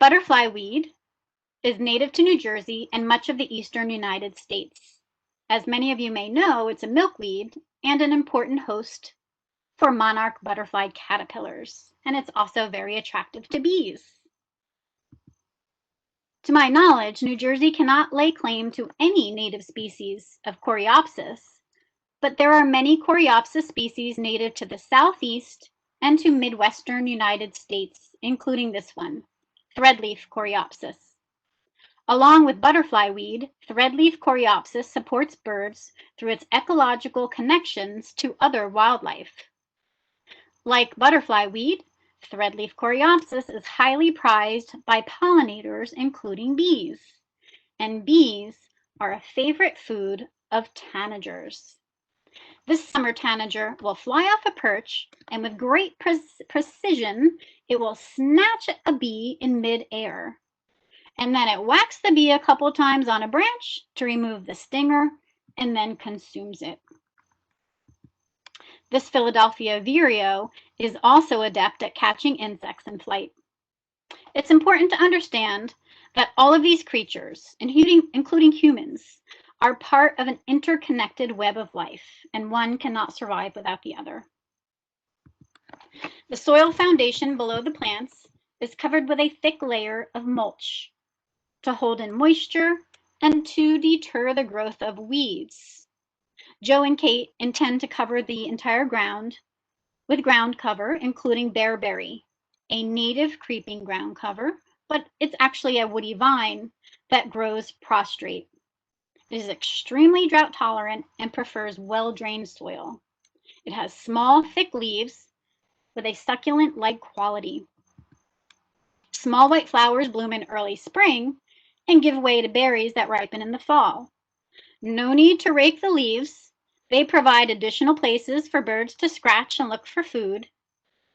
Butterfly weed is native to New Jersey and much of the eastern United States. As many of you may know, it's a milkweed and an important host for monarch butterfly caterpillars, and it's also very attractive to bees. To my knowledge, New Jersey cannot lay claim to any native species of Coreopsis, but there are many Coreopsis species native to the southeast and to Midwestern United States, including this one, threadleaf Coreopsis. Along with butterfly weed, threadleaf Coreopsis supports birds through its ecological connections to other wildlife. Like butterfly weed, threadleaf Coreopsis is highly prized by pollinators, including bees. And bees are a favorite food of tanagers. This summer tanager will fly off a perch, and with great precision, it will snatch a bee in midair. And then it whacks the bee a couple times on a branch to remove the stinger and then consumes it. This Philadelphia vireo is also adept at catching insects in flight. It's important to understand that all of these creatures, including humans, are part of an interconnected web of life, and one cannot survive without the other. The soil foundation below the plants is covered with a thick layer of mulch to hold in moisture and to deter the growth of weeds. Joe and Kate intend to cover the entire ground with ground cover, including bearberry, a native creeping ground cover, but it's actually a woody vine that grows prostrate. It is extremely drought tolerant and prefers well-drained soil. It has small, thick leaves with a succulent-like quality. Small white flowers bloom in early spring and give way to berries that ripen in the fall. No need to rake the leaves. They provide additional places for birds to scratch and look for food,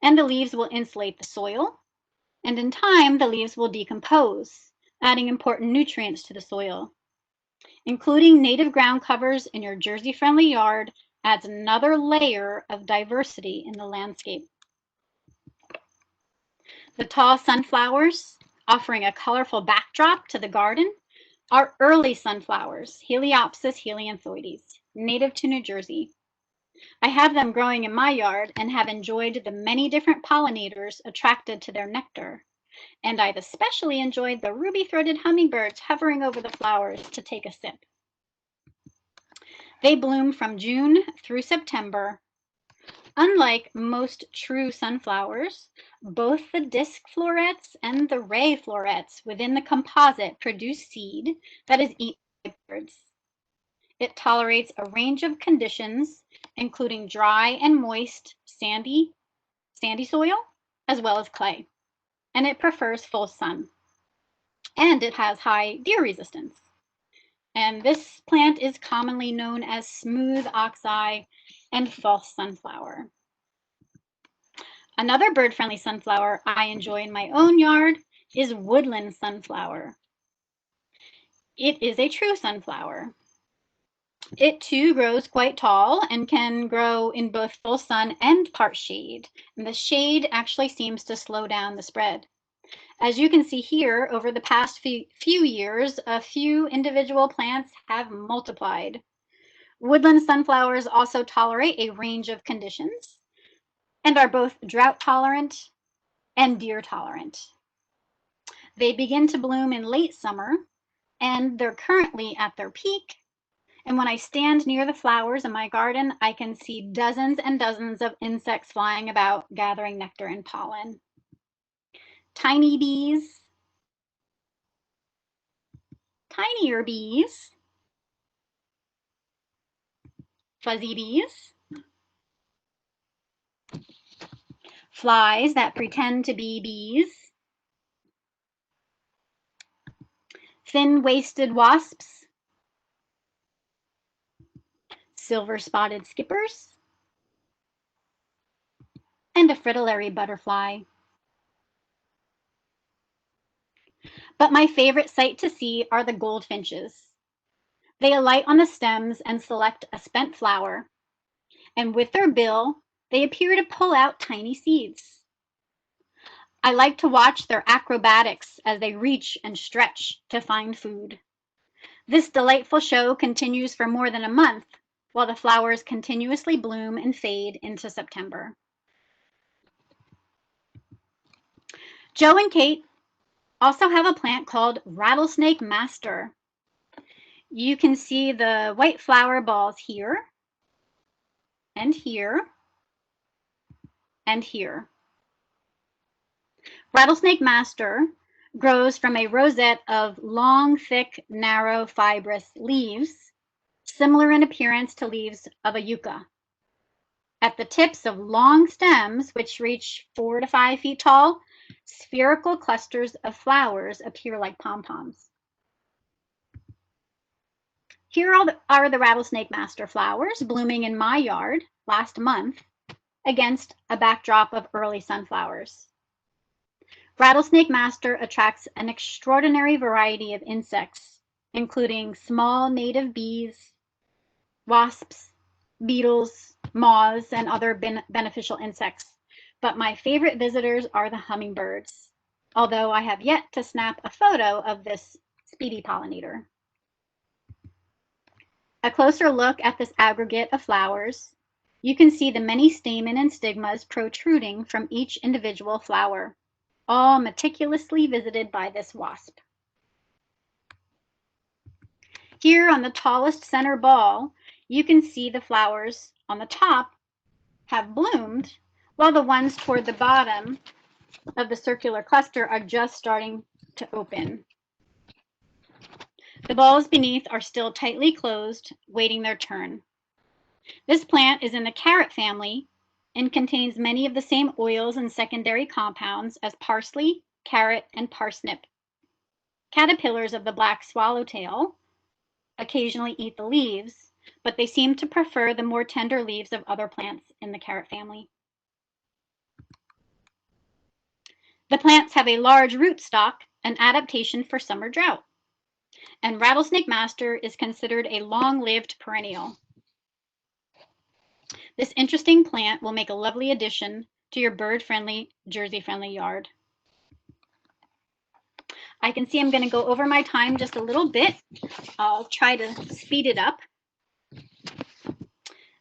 and the leaves will insulate the soil, and in time the leaves will decompose, adding important nutrients to the soil. Including native ground covers in your Jersey-friendly yard adds another layer of diversity in the landscape. The tall sunflowers, offering a colorful backdrop to the garden, are early sunflowers, Heliopsis helianthoides, native to New Jersey. I have them growing in my yard and have enjoyed the many different pollinators attracted to their nectar. And I've especially enjoyed the ruby-throated hummingbirds hovering over the flowers to take a sip. They bloom from June through September. Unlike most true sunflowers, both the disc florets and the ray florets within the composite produce seed that is eaten by birds. It tolerates a range of conditions, including dry and moist, sandy soil, as well as clay. And it prefers full sun. And it has high deer resistance. And this plant is commonly known as smooth oxeye and false sunflower. Another bird-friendly sunflower I enjoy in my own yard is woodland sunflower. It is a true sunflower. It too grows quite tall and can grow in both full sun and part shade. And the shade actually seems to slow down the spread. As you can see here, over the past few years, a few individual plants have multiplied. Woodland sunflowers also tolerate a range of conditions and are both drought tolerant and deer tolerant. They begin to bloom in late summer, and they're currently at their peak. And when I stand near the flowers in my garden, I can see dozens and dozens of insects flying about, gathering nectar and pollen. Tiny bees, tinier bees, fuzzy bees, flies that pretend to be bees, thin-waisted wasps, silver-spotted skippers, and a fritillary butterfly. But my favorite sight to see are the goldfinches. They alight on the stems and select a spent flower, and with their bill, they appear to pull out tiny seeds. I like to watch their acrobatics as they reach and stretch to find food. This delightful show continues for more than a month while the flowers continuously bloom and fade into September. Joe and Kate also have a plant called Rattlesnake Master. You can see the white flower balls here, and here, and here. Rattlesnake Master grows from a rosette of long, thick, narrow, fibrous leaves, similar in appearance to leaves of a yucca. At the tips of long stems, which reach 4 to 5 feet tall, spherical clusters of flowers appear like pom-poms. Here are the Rattlesnake Master flowers blooming in my yard last month against a backdrop of early sunflowers. Rattlesnake Master attracts an extraordinary variety of insects, including small native bees, wasps, beetles, moths, and other beneficial insects. But my favorite visitors are the hummingbirds, although I have yet to snap a photo of this speedy pollinator. A closer look at this aggregate of flowers, you can see the many stamen and stigmas protruding from each individual flower, all meticulously visited by this wasp. Here on the tallest center ball, you can see the flowers on the top have bloomed, while the ones toward the bottom of the circular cluster are just starting to open. The balls beneath are still tightly closed, waiting their turn. This plant is in the carrot family and contains many of the same oils and secondary compounds as parsley, carrot, and parsnip. Caterpillars of the black swallowtail occasionally eat the leaves, but they seem to prefer the more tender leaves of other plants in the carrot family. The plants have a large rootstock, an adaptation for summer drought. And Rattlesnake Master is considered a long-lived perennial. This interesting plant will make a lovely addition to your bird-friendly, Jersey-friendly yard. I can see I'm going to go over my time just a little bit. I'll try to speed it up.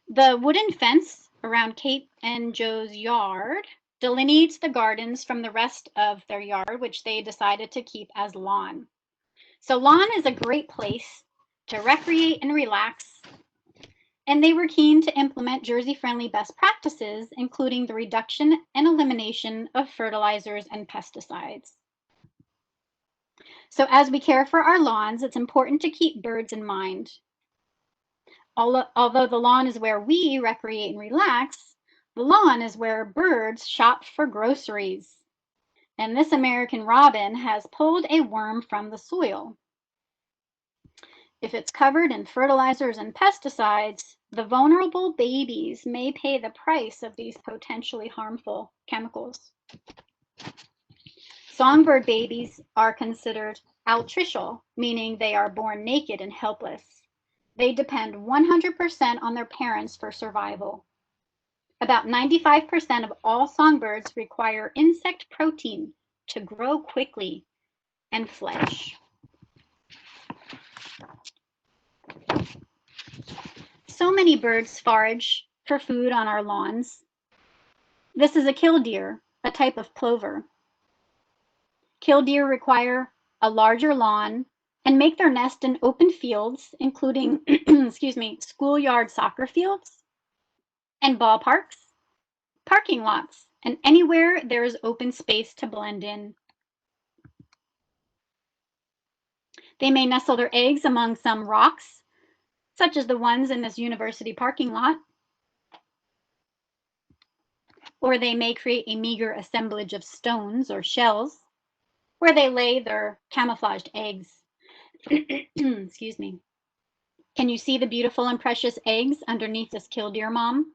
The wooden fence around Kate and Joe's yard delineates the gardens from the rest of their yard, which they decided to keep as lawn. So lawn is a great place to recreate and relax, and they were keen to implement Jersey-friendly best practices, including the reduction and elimination of fertilizers and pesticides. So as we care for our lawns, it's important to keep birds in mind. Although the lawn is where we recreate and relax, the lawn is where birds shop for groceries. And this American robin has pulled a worm from the soil. If it's covered in fertilizers and pesticides, the vulnerable babies may pay the price of these potentially harmful chemicals. Songbird babies are considered altricial, meaning they are born naked and helpless. They depend 100% on their parents for survival. About 95% of all songbirds require insect protein to grow quickly and fledge. So many birds forage for food on our lawns. This is a killdeer, a type of plover. Killdeer require a larger lawn and make their nest in open fields, including schoolyard soccer fields and ballparks, parking lots, and anywhere there is open space to blend in. They may nestle their eggs among some rocks, such as the ones in this university parking lot, or they may create a meager assemblage of stones or shells where they lay their camouflaged eggs. Excuse me. Can you see the beautiful and precious eggs underneath this killdeer mom?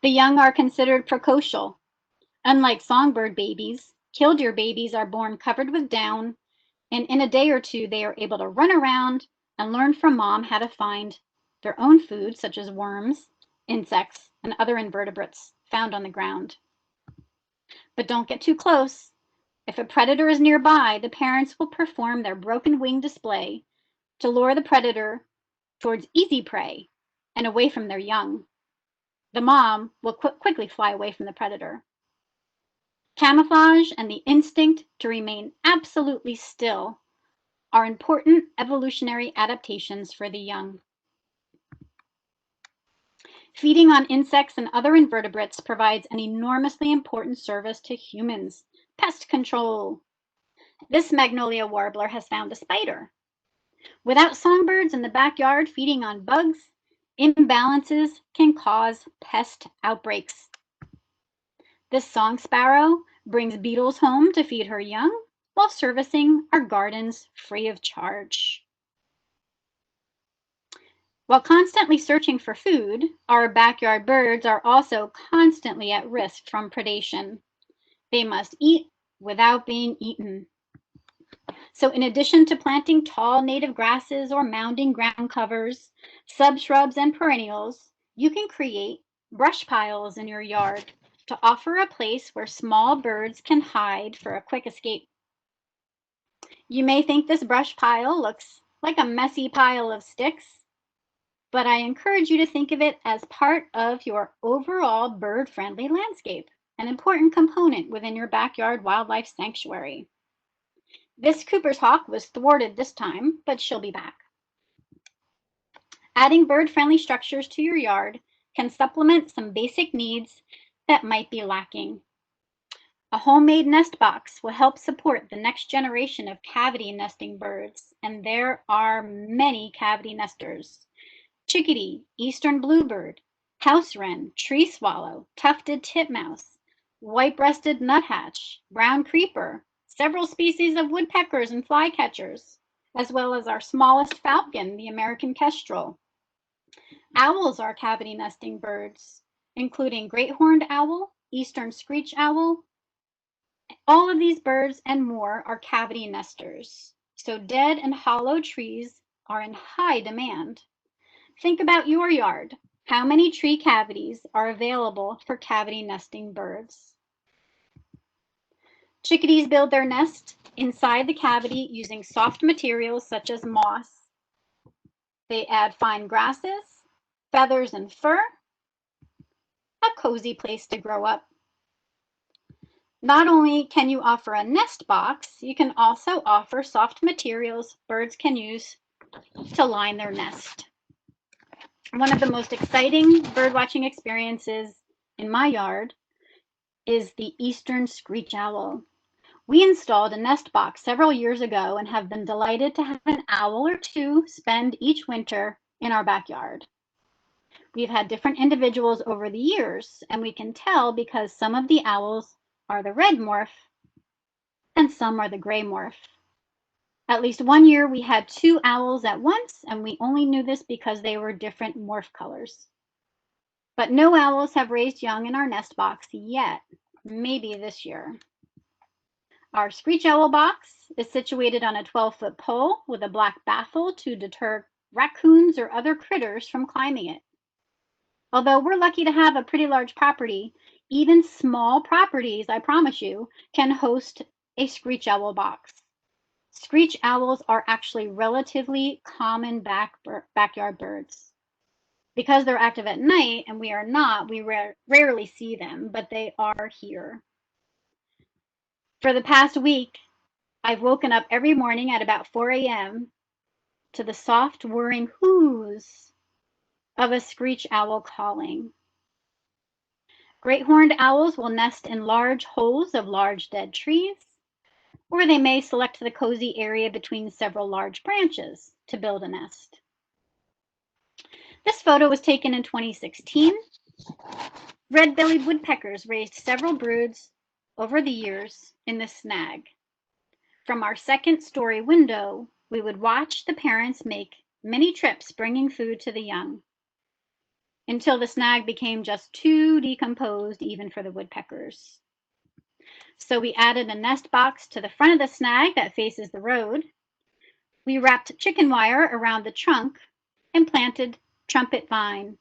The young are considered precocial. Unlike songbird babies, killdeer babies are born covered with down, and in a day or two they are able to run around and learn from mom how to find their own food, such as worms, insects, and other invertebrates found on the ground. But don't get too close. If a predator is nearby, the parents will perform their broken wing display to lure the predator towards easy prey and away from their young. The mom will quickly fly away from the predator. Camouflage and the instinct to remain absolutely still are important evolutionary adaptations for the young. Feeding on insects and other invertebrates provides an enormously important service to humans. Pest control. This magnolia warbler has found a spider. Without songbirds in the backyard feeding on bugs, imbalances can cause pest outbreaks. This song sparrow brings beetles home to feed her young while servicing our gardens free of charge. While constantly searching for food, our backyard birds are also constantly at risk from predation. They must eat without being eaten. So in addition to planting tall native grasses or mounding ground covers, subshrubs and perennials, you can create brush piles in your yard to offer a place where small birds can hide for a quick escape. You may think this brush pile looks like a messy pile of sticks, but I encourage you to think of it as part of your overall bird-friendly landscape, an important component within your backyard wildlife sanctuary. This Cooper's hawk was thwarted this time, but she'll be back. Adding bird-friendly structures to your yard can supplement some basic needs that might be lacking. A homemade nest box will help support the next generation of cavity nesting birds, and there are many cavity nesters. Chickadee, eastern bluebird, house wren, tree swallow, tufted titmouse, white-breasted nuthatch, brown creeper, several species of woodpeckers and flycatchers, as well as our smallest falcon, the American kestrel. Owls are cavity nesting birds, including great horned owl, eastern screech owl. All of these birds and more are cavity nesters, so dead and hollow trees are in high demand. Think about your yard. How many tree cavities are available for cavity nesting birds? Chickadees build their nest inside the cavity using soft materials such as moss. They add fine grasses, feathers, and fur. A cozy place to grow up. Not only can you offer a nest box, you can also offer soft materials birds can use to line their nest. One of the most exciting birdwatching experiences in my yard is the eastern screech owl. We installed a nest box several years ago and have been delighted to have an owl or two spend each winter in our backyard. We've had different individuals over the years, and we can tell because some of the owls are the red morph and some are the gray morph. At least one year we had 2 owls at once, and we only knew this because they were different morph colors. But no owls have raised young in our nest box yet, maybe this year. Our screech owl box is situated on a 12-foot pole with a black baffle to deter raccoons or other critters from climbing it. Although we're lucky to have a pretty large property, even small properties, I promise you, can host a screech owl box. Screech owls are actually relatively common backyard birds. Because they're active at night and we are not, we rarely see them, but they are here. For the past week, I've woken up every morning at about 4 a.m. to the soft whirring whoos of a screech owl calling. Great horned owls will nest in large holes of large dead trees, or they may select the cozy area between several large branches to build a nest. This photo was taken in 2016. Red-bellied woodpeckers raised several broods over the years in this snag. From our second-story window, we would watch the parents make many trips bringing food to the young, until the snag became just too decomposed even for the woodpeckers. So we added a nest box to the front of the snag that faces the road. We wrapped chicken wire around the trunk and planted trumpet vine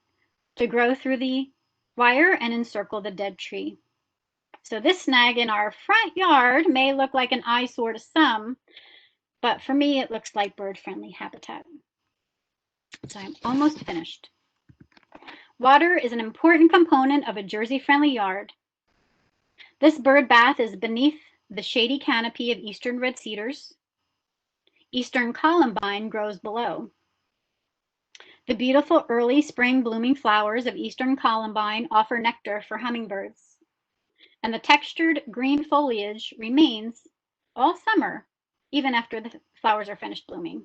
to grow through the wire and encircle the dead tree. So this snag in our front yard may look like an eyesore to some, but for me, it looks like bird-friendly habitat. So I'm almost finished. Water is an important component of a Jersey-friendly yard. This bird bath is beneath the shady canopy of eastern red cedars. Eastern columbine grows below. The beautiful early spring blooming flowers of eastern columbine offer nectar for hummingbirds, and the textured green foliage remains all summer, even after the flowers are finished blooming.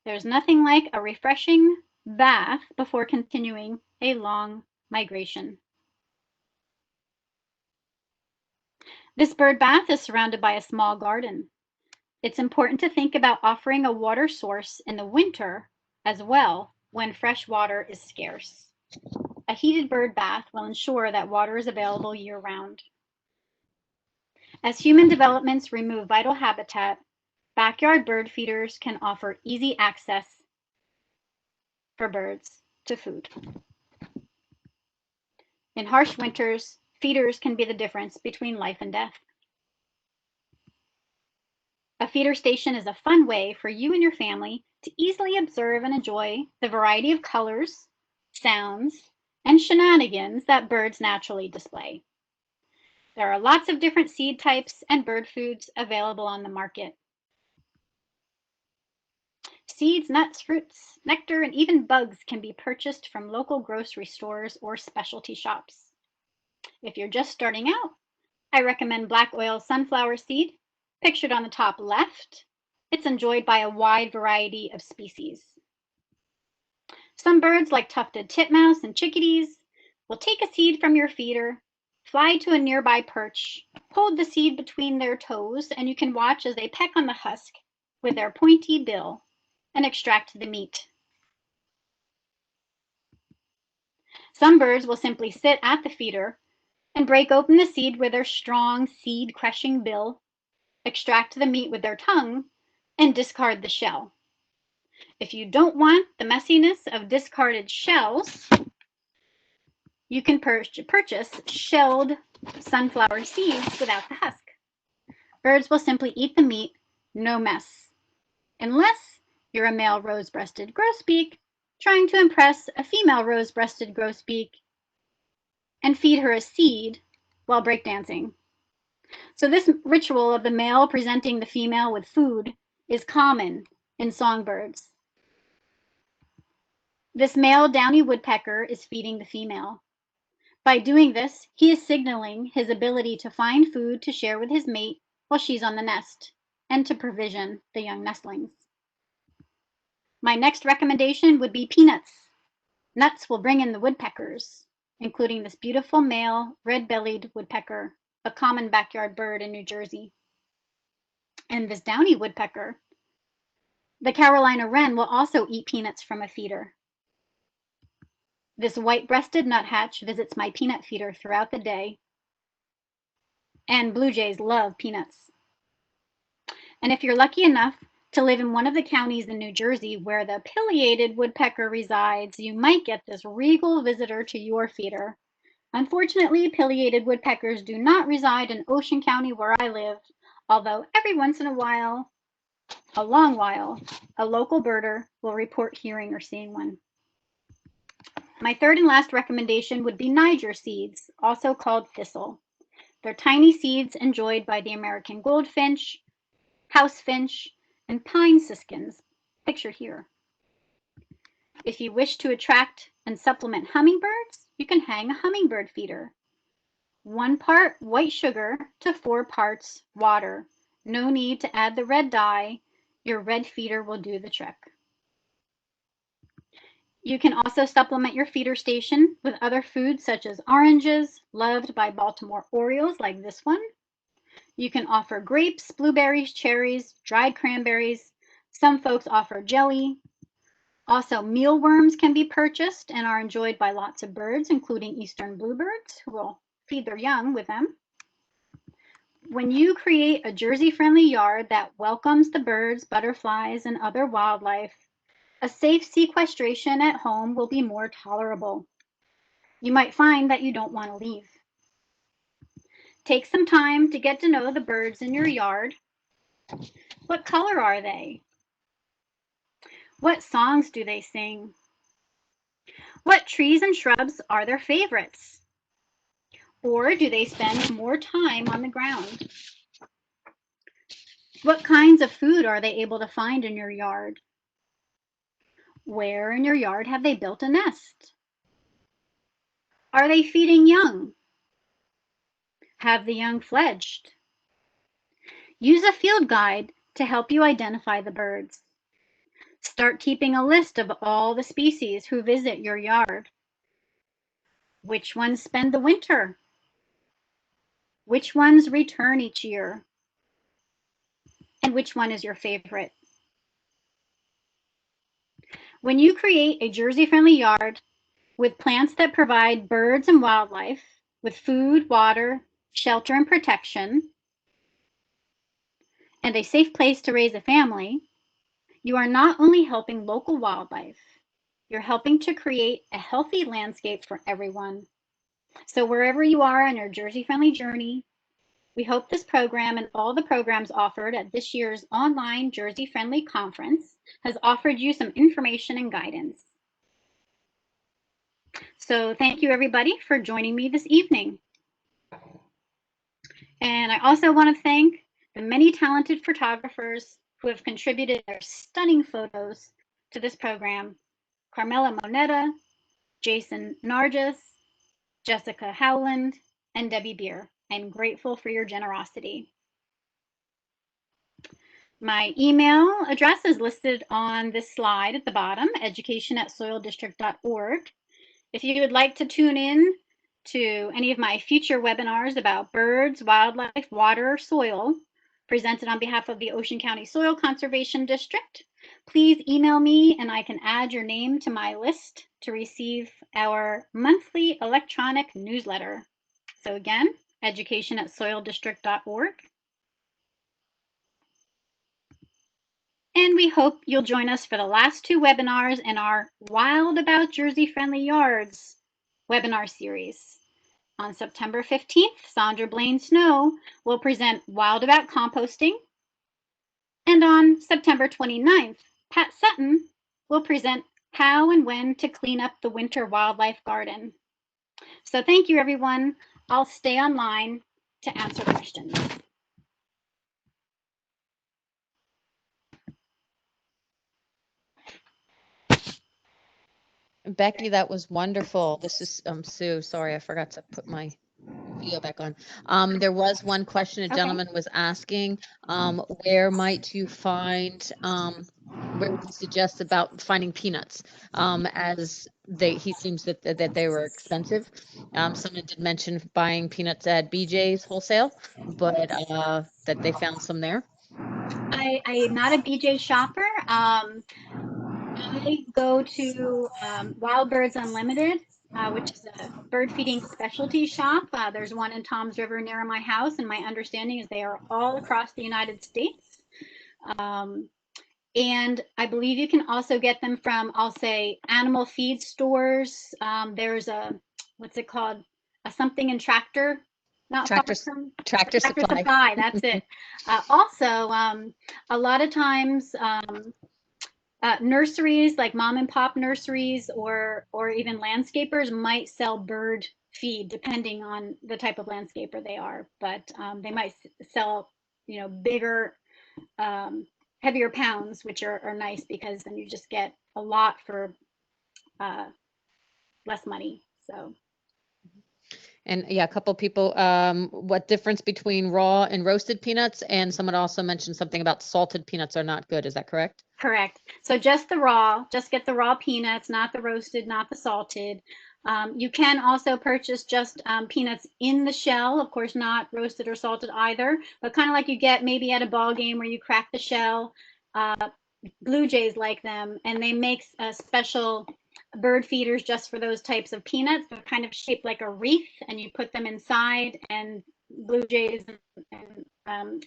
There's nothing like a refreshing bath before continuing a long migration. This bird bath is surrounded by a small garden. It's important to think about offering a water source in the winter as well when fresh water is scarce. A heated bird bath will ensure that water is available year-round. As human developments remove vital habitat, backyard bird feeders can offer easy access for birds to food. In harsh winters, feeders can be the difference between life and death. A feeder station is a fun way for you and your family to easily observe and enjoy the variety of colors, sounds, and shenanigans that birds naturally display. There are lots of different seed types and bird foods available on the market. Seeds, nuts, fruits, nectar, and even bugs can be purchased from local grocery stores or specialty shops. If you're just starting out, I recommend black oil sunflower seed, pictured on the top left. It's enjoyed by a wide variety of species. Some birds, like tufted titmouse and chickadees, will take a seed from your feeder, fly to a nearby perch, hold the seed between their toes, and you can watch as they peck on the husk with their pointy bill and extract the meat. Some birds will simply sit at the feeder and break open the seed with their strong seed-crushing bill, extract the meat with their tongue, and discard the shell. If you don't want the messiness of discarded shells, you can purchase shelled sunflower seeds without the husk. Birds will simply eat the meat, no mess, unless you're a male rose-breasted grosbeak trying to impress a female rose-breasted grosbeak and feed her a seed while breakdancing. So this ritual of the male presenting the female with food is common in songbirds. This male downy woodpecker is feeding the female. By doing this, he is signaling his ability to find food to share with his mate while she's on the nest, and to provision the young nestlings. My next recommendation would be peanuts. Nuts will bring in the woodpeckers, including this beautiful male red-bellied woodpecker, a common backyard bird in New Jersey. And this downy woodpecker, the Carolina wren, will also eat peanuts from a feeder. This white-breasted nuthatch visits my peanut feeder throughout the day, and blue jays love peanuts. And if you're lucky enough to live in one of the counties in New Jersey where the pileated woodpecker resides, you might get this regal visitor to your feeder. Unfortunately, pileated woodpeckers do not reside in Ocean County where I live, although every once in a while, a long while, a local birder will report hearing or seeing one. My third and last recommendation would be Niger seeds, also called thistle. They're tiny seeds enjoyed by the American goldfinch, house finch, and pine siskins, pictured here. If you wish to attract and supplement hummingbirds, you can hang a hummingbird feeder. 1 part white sugar to 4 parts water. No need to add the red dye. Your red feeder will do the trick. You can also supplement your feeder station with other foods such as oranges, loved by Baltimore Orioles like this one. You can offer grapes, blueberries, cherries, dried cranberries. Some folks offer jelly. Also, mealworms can be purchased and are enjoyed by lots of birds, including eastern bluebirds, who will feed their young with them. When you create a Jersey-friendly yard that welcomes the birds, butterflies, and other wildlife, a safe sequestration at home will be more tolerable. You might find that you don't want to leave. take some time to get to know the birds in your yard. What color are they? What songs do they sing? What trees and shrubs are their favorites? Or do they spend more time on the ground? What kinds of food are they able to find in your yard? Where in your yard have they built a nest? Are they feeding young? Have the young fledged? Use a field guide to help you identify the birds. Start keeping a list of all the species who visit your yard. Which ones spend the winter? Which ones return each year? And which one is your favorite? When you create a Jersey-friendly yard with plants that provide birds and wildlife with food, water, shelter, and protection, and a safe place to raise a family, you are not only helping local wildlife, you're helping to create a healthy landscape for everyone. So wherever you are on your Jersey-friendly journey, we hope this program and all the programs offered at this year's online Jersey Friendly Conference has offered you some information and guidance. So thank you everybody for joining me this evening. And I also want to thank the many talented photographers who have contributed their stunning photos to this program. Carmela Moneta, Jason Nargis, Jessica Howland, and Debbie Beer. I'm grateful for your generosity. My email address is listed on this slide at the bottom, education@soildistrict.org. If you would like to tune in to any of my future webinars about birds, wildlife, water, soil, presented on behalf of the Ocean County Soil Conservation District, please email me and I can add your name to my list to receive our monthly electronic newsletter. So again, education@soildistrict.org. And we hope you'll join us for the last two webinars in our Wild About Jersey Friendly Yards webinar series. On September 15th, Sandra Blaine Snow will present Wild About Composting. And on September 29th, Pat Sutton will present how and when to clean up the winter wildlife garden. So thank you, everyone. I'll stay online to answer questions. Becky, that was wonderful. This is Sue. Sorry, I forgot to put my video back on. There was one question a Okay. gentleman was asking. Where might you find, where would you suggest about finding peanuts? As he seems that they were expensive. Someone did mention buying peanuts at BJ's wholesale, but that they found some there. I am not a BJ shopper. I go to Wild Birds Unlimited, which is a bird feeding specialty shop. There's one in Toms River near my house, and my understanding is they are all across the United States. And I believe you can also get them from, I'll say, animal feed stores. There's a, what's it called? A something in Tractor. Tractor Supply. That's it. Also, a lot of times, nurseries like mom and pop nurseries or even landscapers might sell bird feed depending on the type of landscaper they are, but they might sell, you know, bigger, heavier pounds, which are nice because then you just get a lot for less money. So. And yeah, a couple people, what difference between raw and roasted peanuts? And someone also mentioned something about salted peanuts are not good. Is that correct? Correct. So just the raw, just get the raw peanuts, not the roasted, not the salted. You can also purchase just peanuts in the shell, of course, not roasted or salted either, but kind of like you get maybe at a ball game where you crack the shell. Blue Jays like them, and they make special bird feeders just for those types of peanuts. They're kind of shaped like a wreath, and you put them inside, and blue jays and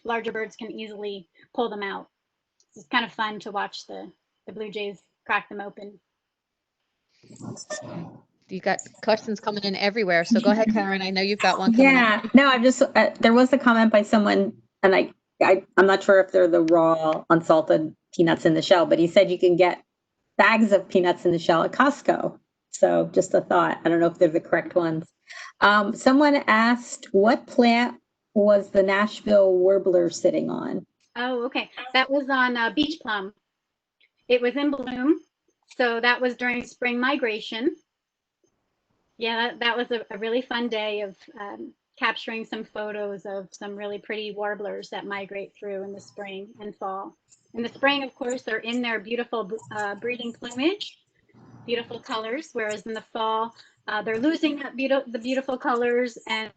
larger birds can easily pull them out. It's kind of fun to watch the blue jays crack them open. you got questions coming in everywhere. So go ahead, Karen. I know you've got one coming in. Yeah, no, I'm just, there was a comment by someone, and I'm not sure if they're the raw unsalted peanuts in the shell, but he said you can get bags of peanuts in the shell at Costco. So just a thought. I don't know if they're the correct ones. Someone asked, what plant was the Nashville warbler sitting on? Oh, okay. That was on beach plum. It was in bloom. So that was during spring migration. Yeah, that was a really fun day of capturing some photos of some really pretty warblers that migrate through in the spring and fall. In the spring, of course, they're in their beautiful breeding plumage, beautiful colors, whereas in the fall, they're losing that the beautiful colors, and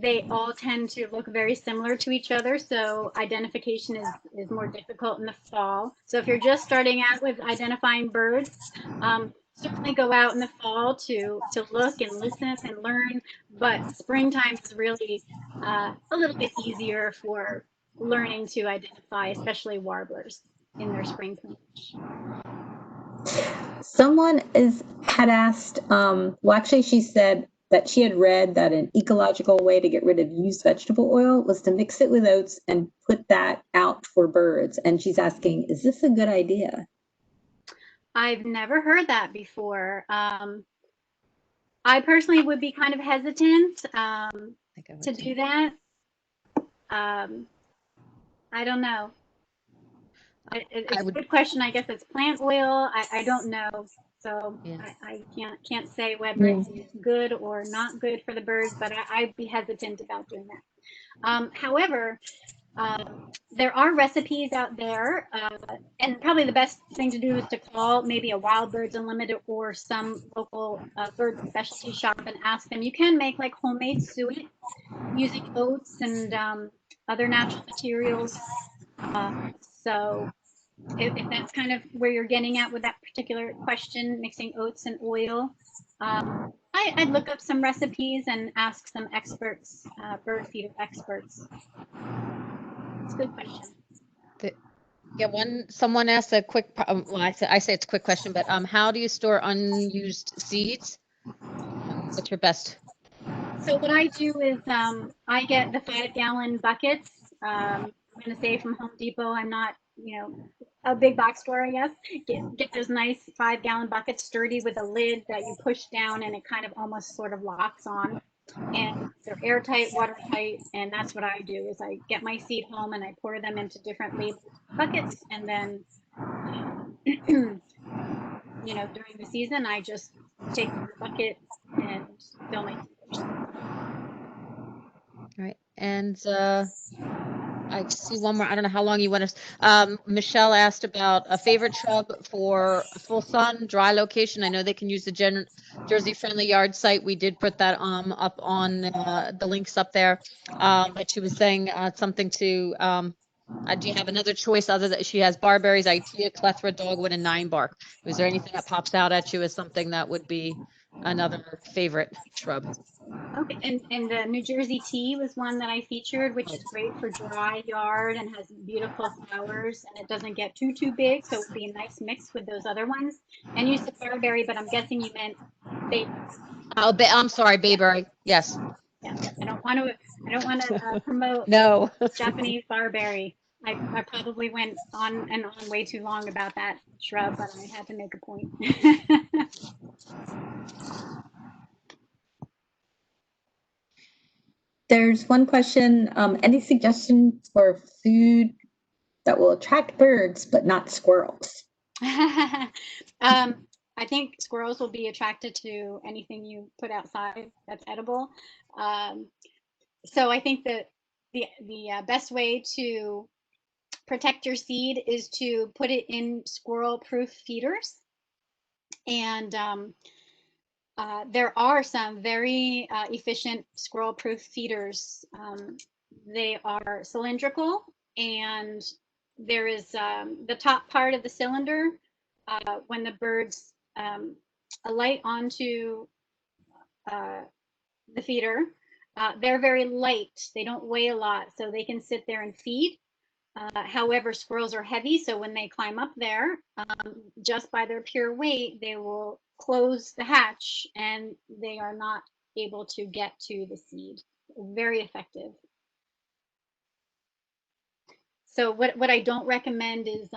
they all tend to look very similar to each other. So identification is more difficult in the fall. So if you're just starting out with identifying birds, certainly go out in the fall to look and listen and learn. But springtime is really a little bit easier for learning to identify, especially warblers in their spring plumage. Someone had asked, well, actually, she said that she had read that an ecological way to get rid of used vegetable oil was to mix it with oats and put that out for birds. And she's asking, is this a good idea? I've never heard that before. I personally would be kind of hesitant to do that. I don't know. It's a good question. I guess it's plant oil. I don't know. So yeah. I can't say whether it's good or not good for the birds, but I'd be hesitant about doing that. However, there are recipes out there, and probably the best thing to do is to call maybe a Wild Birds Unlimited or some local bird specialty shop and ask them. You can make like homemade suet using oats and other natural materials. So if that's kind of where you're getting at with that particular question, mixing oats and oil, I'd look up some recipes and ask some experts, bird feeder experts. It's a good question. Yeah, someone asked a quick, well, I say it's a quick question, but how do you store unused seeds? What's your best? So what I do is I get the 5-gallon buckets. I'm going to say from Home Depot. I'm not, a big box store, I guess. Get those nice 5-gallon buckets, sturdy with a lid that you push down and it kind of almost sort of locks on. And they're airtight, watertight, and that's what I do is I get my seed home and I pour them into different labeled buckets, and then during the season I just take the bucket and fill my seeders. All right, and I see one more. I don't know how long you want us. Michelle asked about a favorite shrub for full sun, dry location. I know they can use the Jersey Friendly Yard site. We did put that up on the links up there. But she was saying something to, do you have another choice other than she has barberries, Itea, clethra, dogwood, and 9-bark? Was there anything that pops out at you as something that would be another favorite shrub? Okay, and the New Jersey tea was one that I featured, which is great for dry yard and has beautiful flowers, and it doesn't get too big, so it would be a nice mix with those other ones. And you said barberry, but I'm guessing you meant bayberry. Oh, I'm sorry, bayberry. Yes. Yeah, I don't want to promote no Japanese barberry. I probably went on and on way too long about that shrub, but I had to make a point. There's one question. Any suggestions for food that will attract birds but not squirrels? I think squirrels will be attracted to anything you put outside that's edible. So I think that the best way to protect your seed is to put it in squirrel-proof feeders. And there are some very efficient squirrel-proof feeders. They are cylindrical, and there is the top part of the cylinder. When the birds alight onto the feeder, they're very light. They don't weigh a lot, so they can sit there and feed. However, squirrels are heavy, so when they climb up there, just by their pure weight, they will close the hatch and they are not able to get to the seed. Very effective. So what I don't recommend is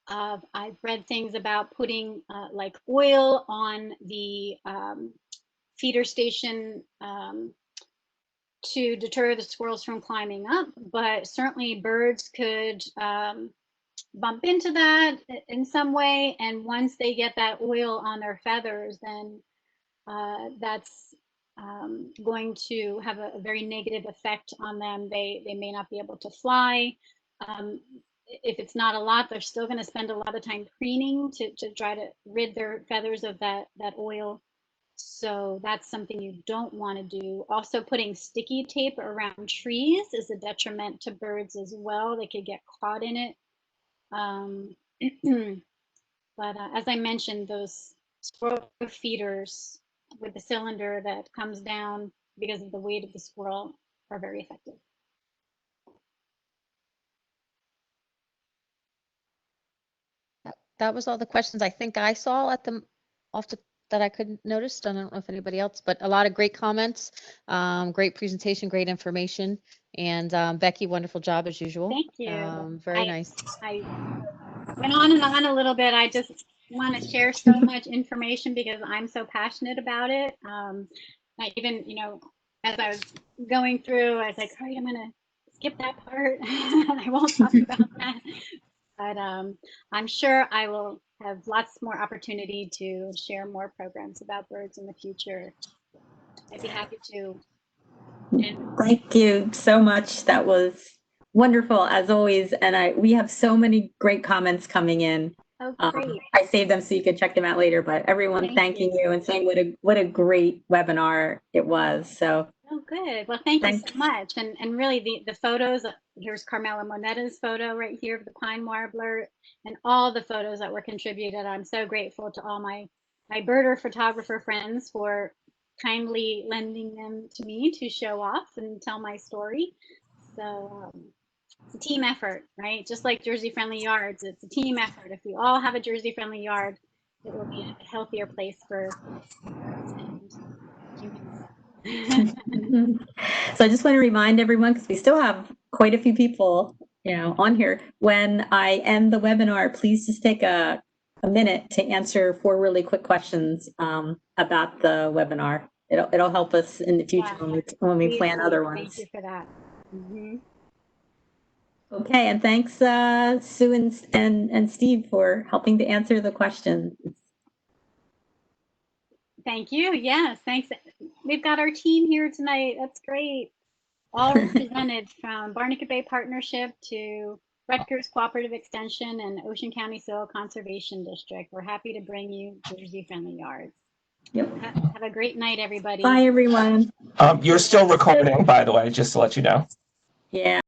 I've read things about putting like oil on the feeder station to deter the squirrels from climbing up, but certainly birds could bump into that in some way. And once they get that oil on their feathers, then that's going to have a very negative effect on them. They may not be able to fly. If it's not a lot, they're still going to spend a lot of time preening to try to rid their feathers of that oil. So that's something you don't want to do. Also, putting sticky tape around trees is a detriment to birds as well. They could get caught in it. But as I mentioned, those squirrel feeders with the cylinder that comes down because of the weight of the squirrel are very effective. That was all the questions I think I saw at the that I couldn't notice. I don't know if anybody else, but a lot of great comments, great presentation, great information, and Becky, wonderful job as usual. Thank you. Very nice. I went on and on a little bit. I just want to share so much information because I'm so passionate about it. I even, as I was going through, I was like, all right, I'm going to skip that part. I won't talk about that. But I'm sure I will have lots more opportunity to share more programs about birds in the future. I'd be happy to. Thank you so much. That was wonderful as always. And we have so many great comments coming in. Oh, great. I saved them so you can check them out later, but everyone thanking you and saying what a great webinar it was. So. Oh, good. Well, thank you so much. And really the photos, here's Carmela Monetta's photo right here of the pine warbler and all the photos that were contributed. I'm so grateful to all my birder photographer friends for kindly lending them to me to show off and tell my story. So it's a team effort, right? Just like Jersey Friendly Yards, it's a team effort. If we all have a Jersey Friendly Yard, it will be a healthier place for birds and humans. So I just want to remind everyone, because we still have quite a few people, on here. When I end the webinar, please just take a minute to answer 4 really quick questions about the webinar. It'll help us in the future when we plan other ones. Thank you for that. Mm-hmm. Okay, and thanks Sue and Steve for helping to answer the questions. Thank you. Yes, thanks. We've got our team here tonight. That's great. All represented from Barnegat Bay Partnership to Rutgers Cooperative Extension and Ocean County Soil Conservation District. We're happy to bring you Jersey Friendly Yards. Yep. Have a great night, everybody. Bye, everyone. You're still recording, by the way, just to let you know. Yeah.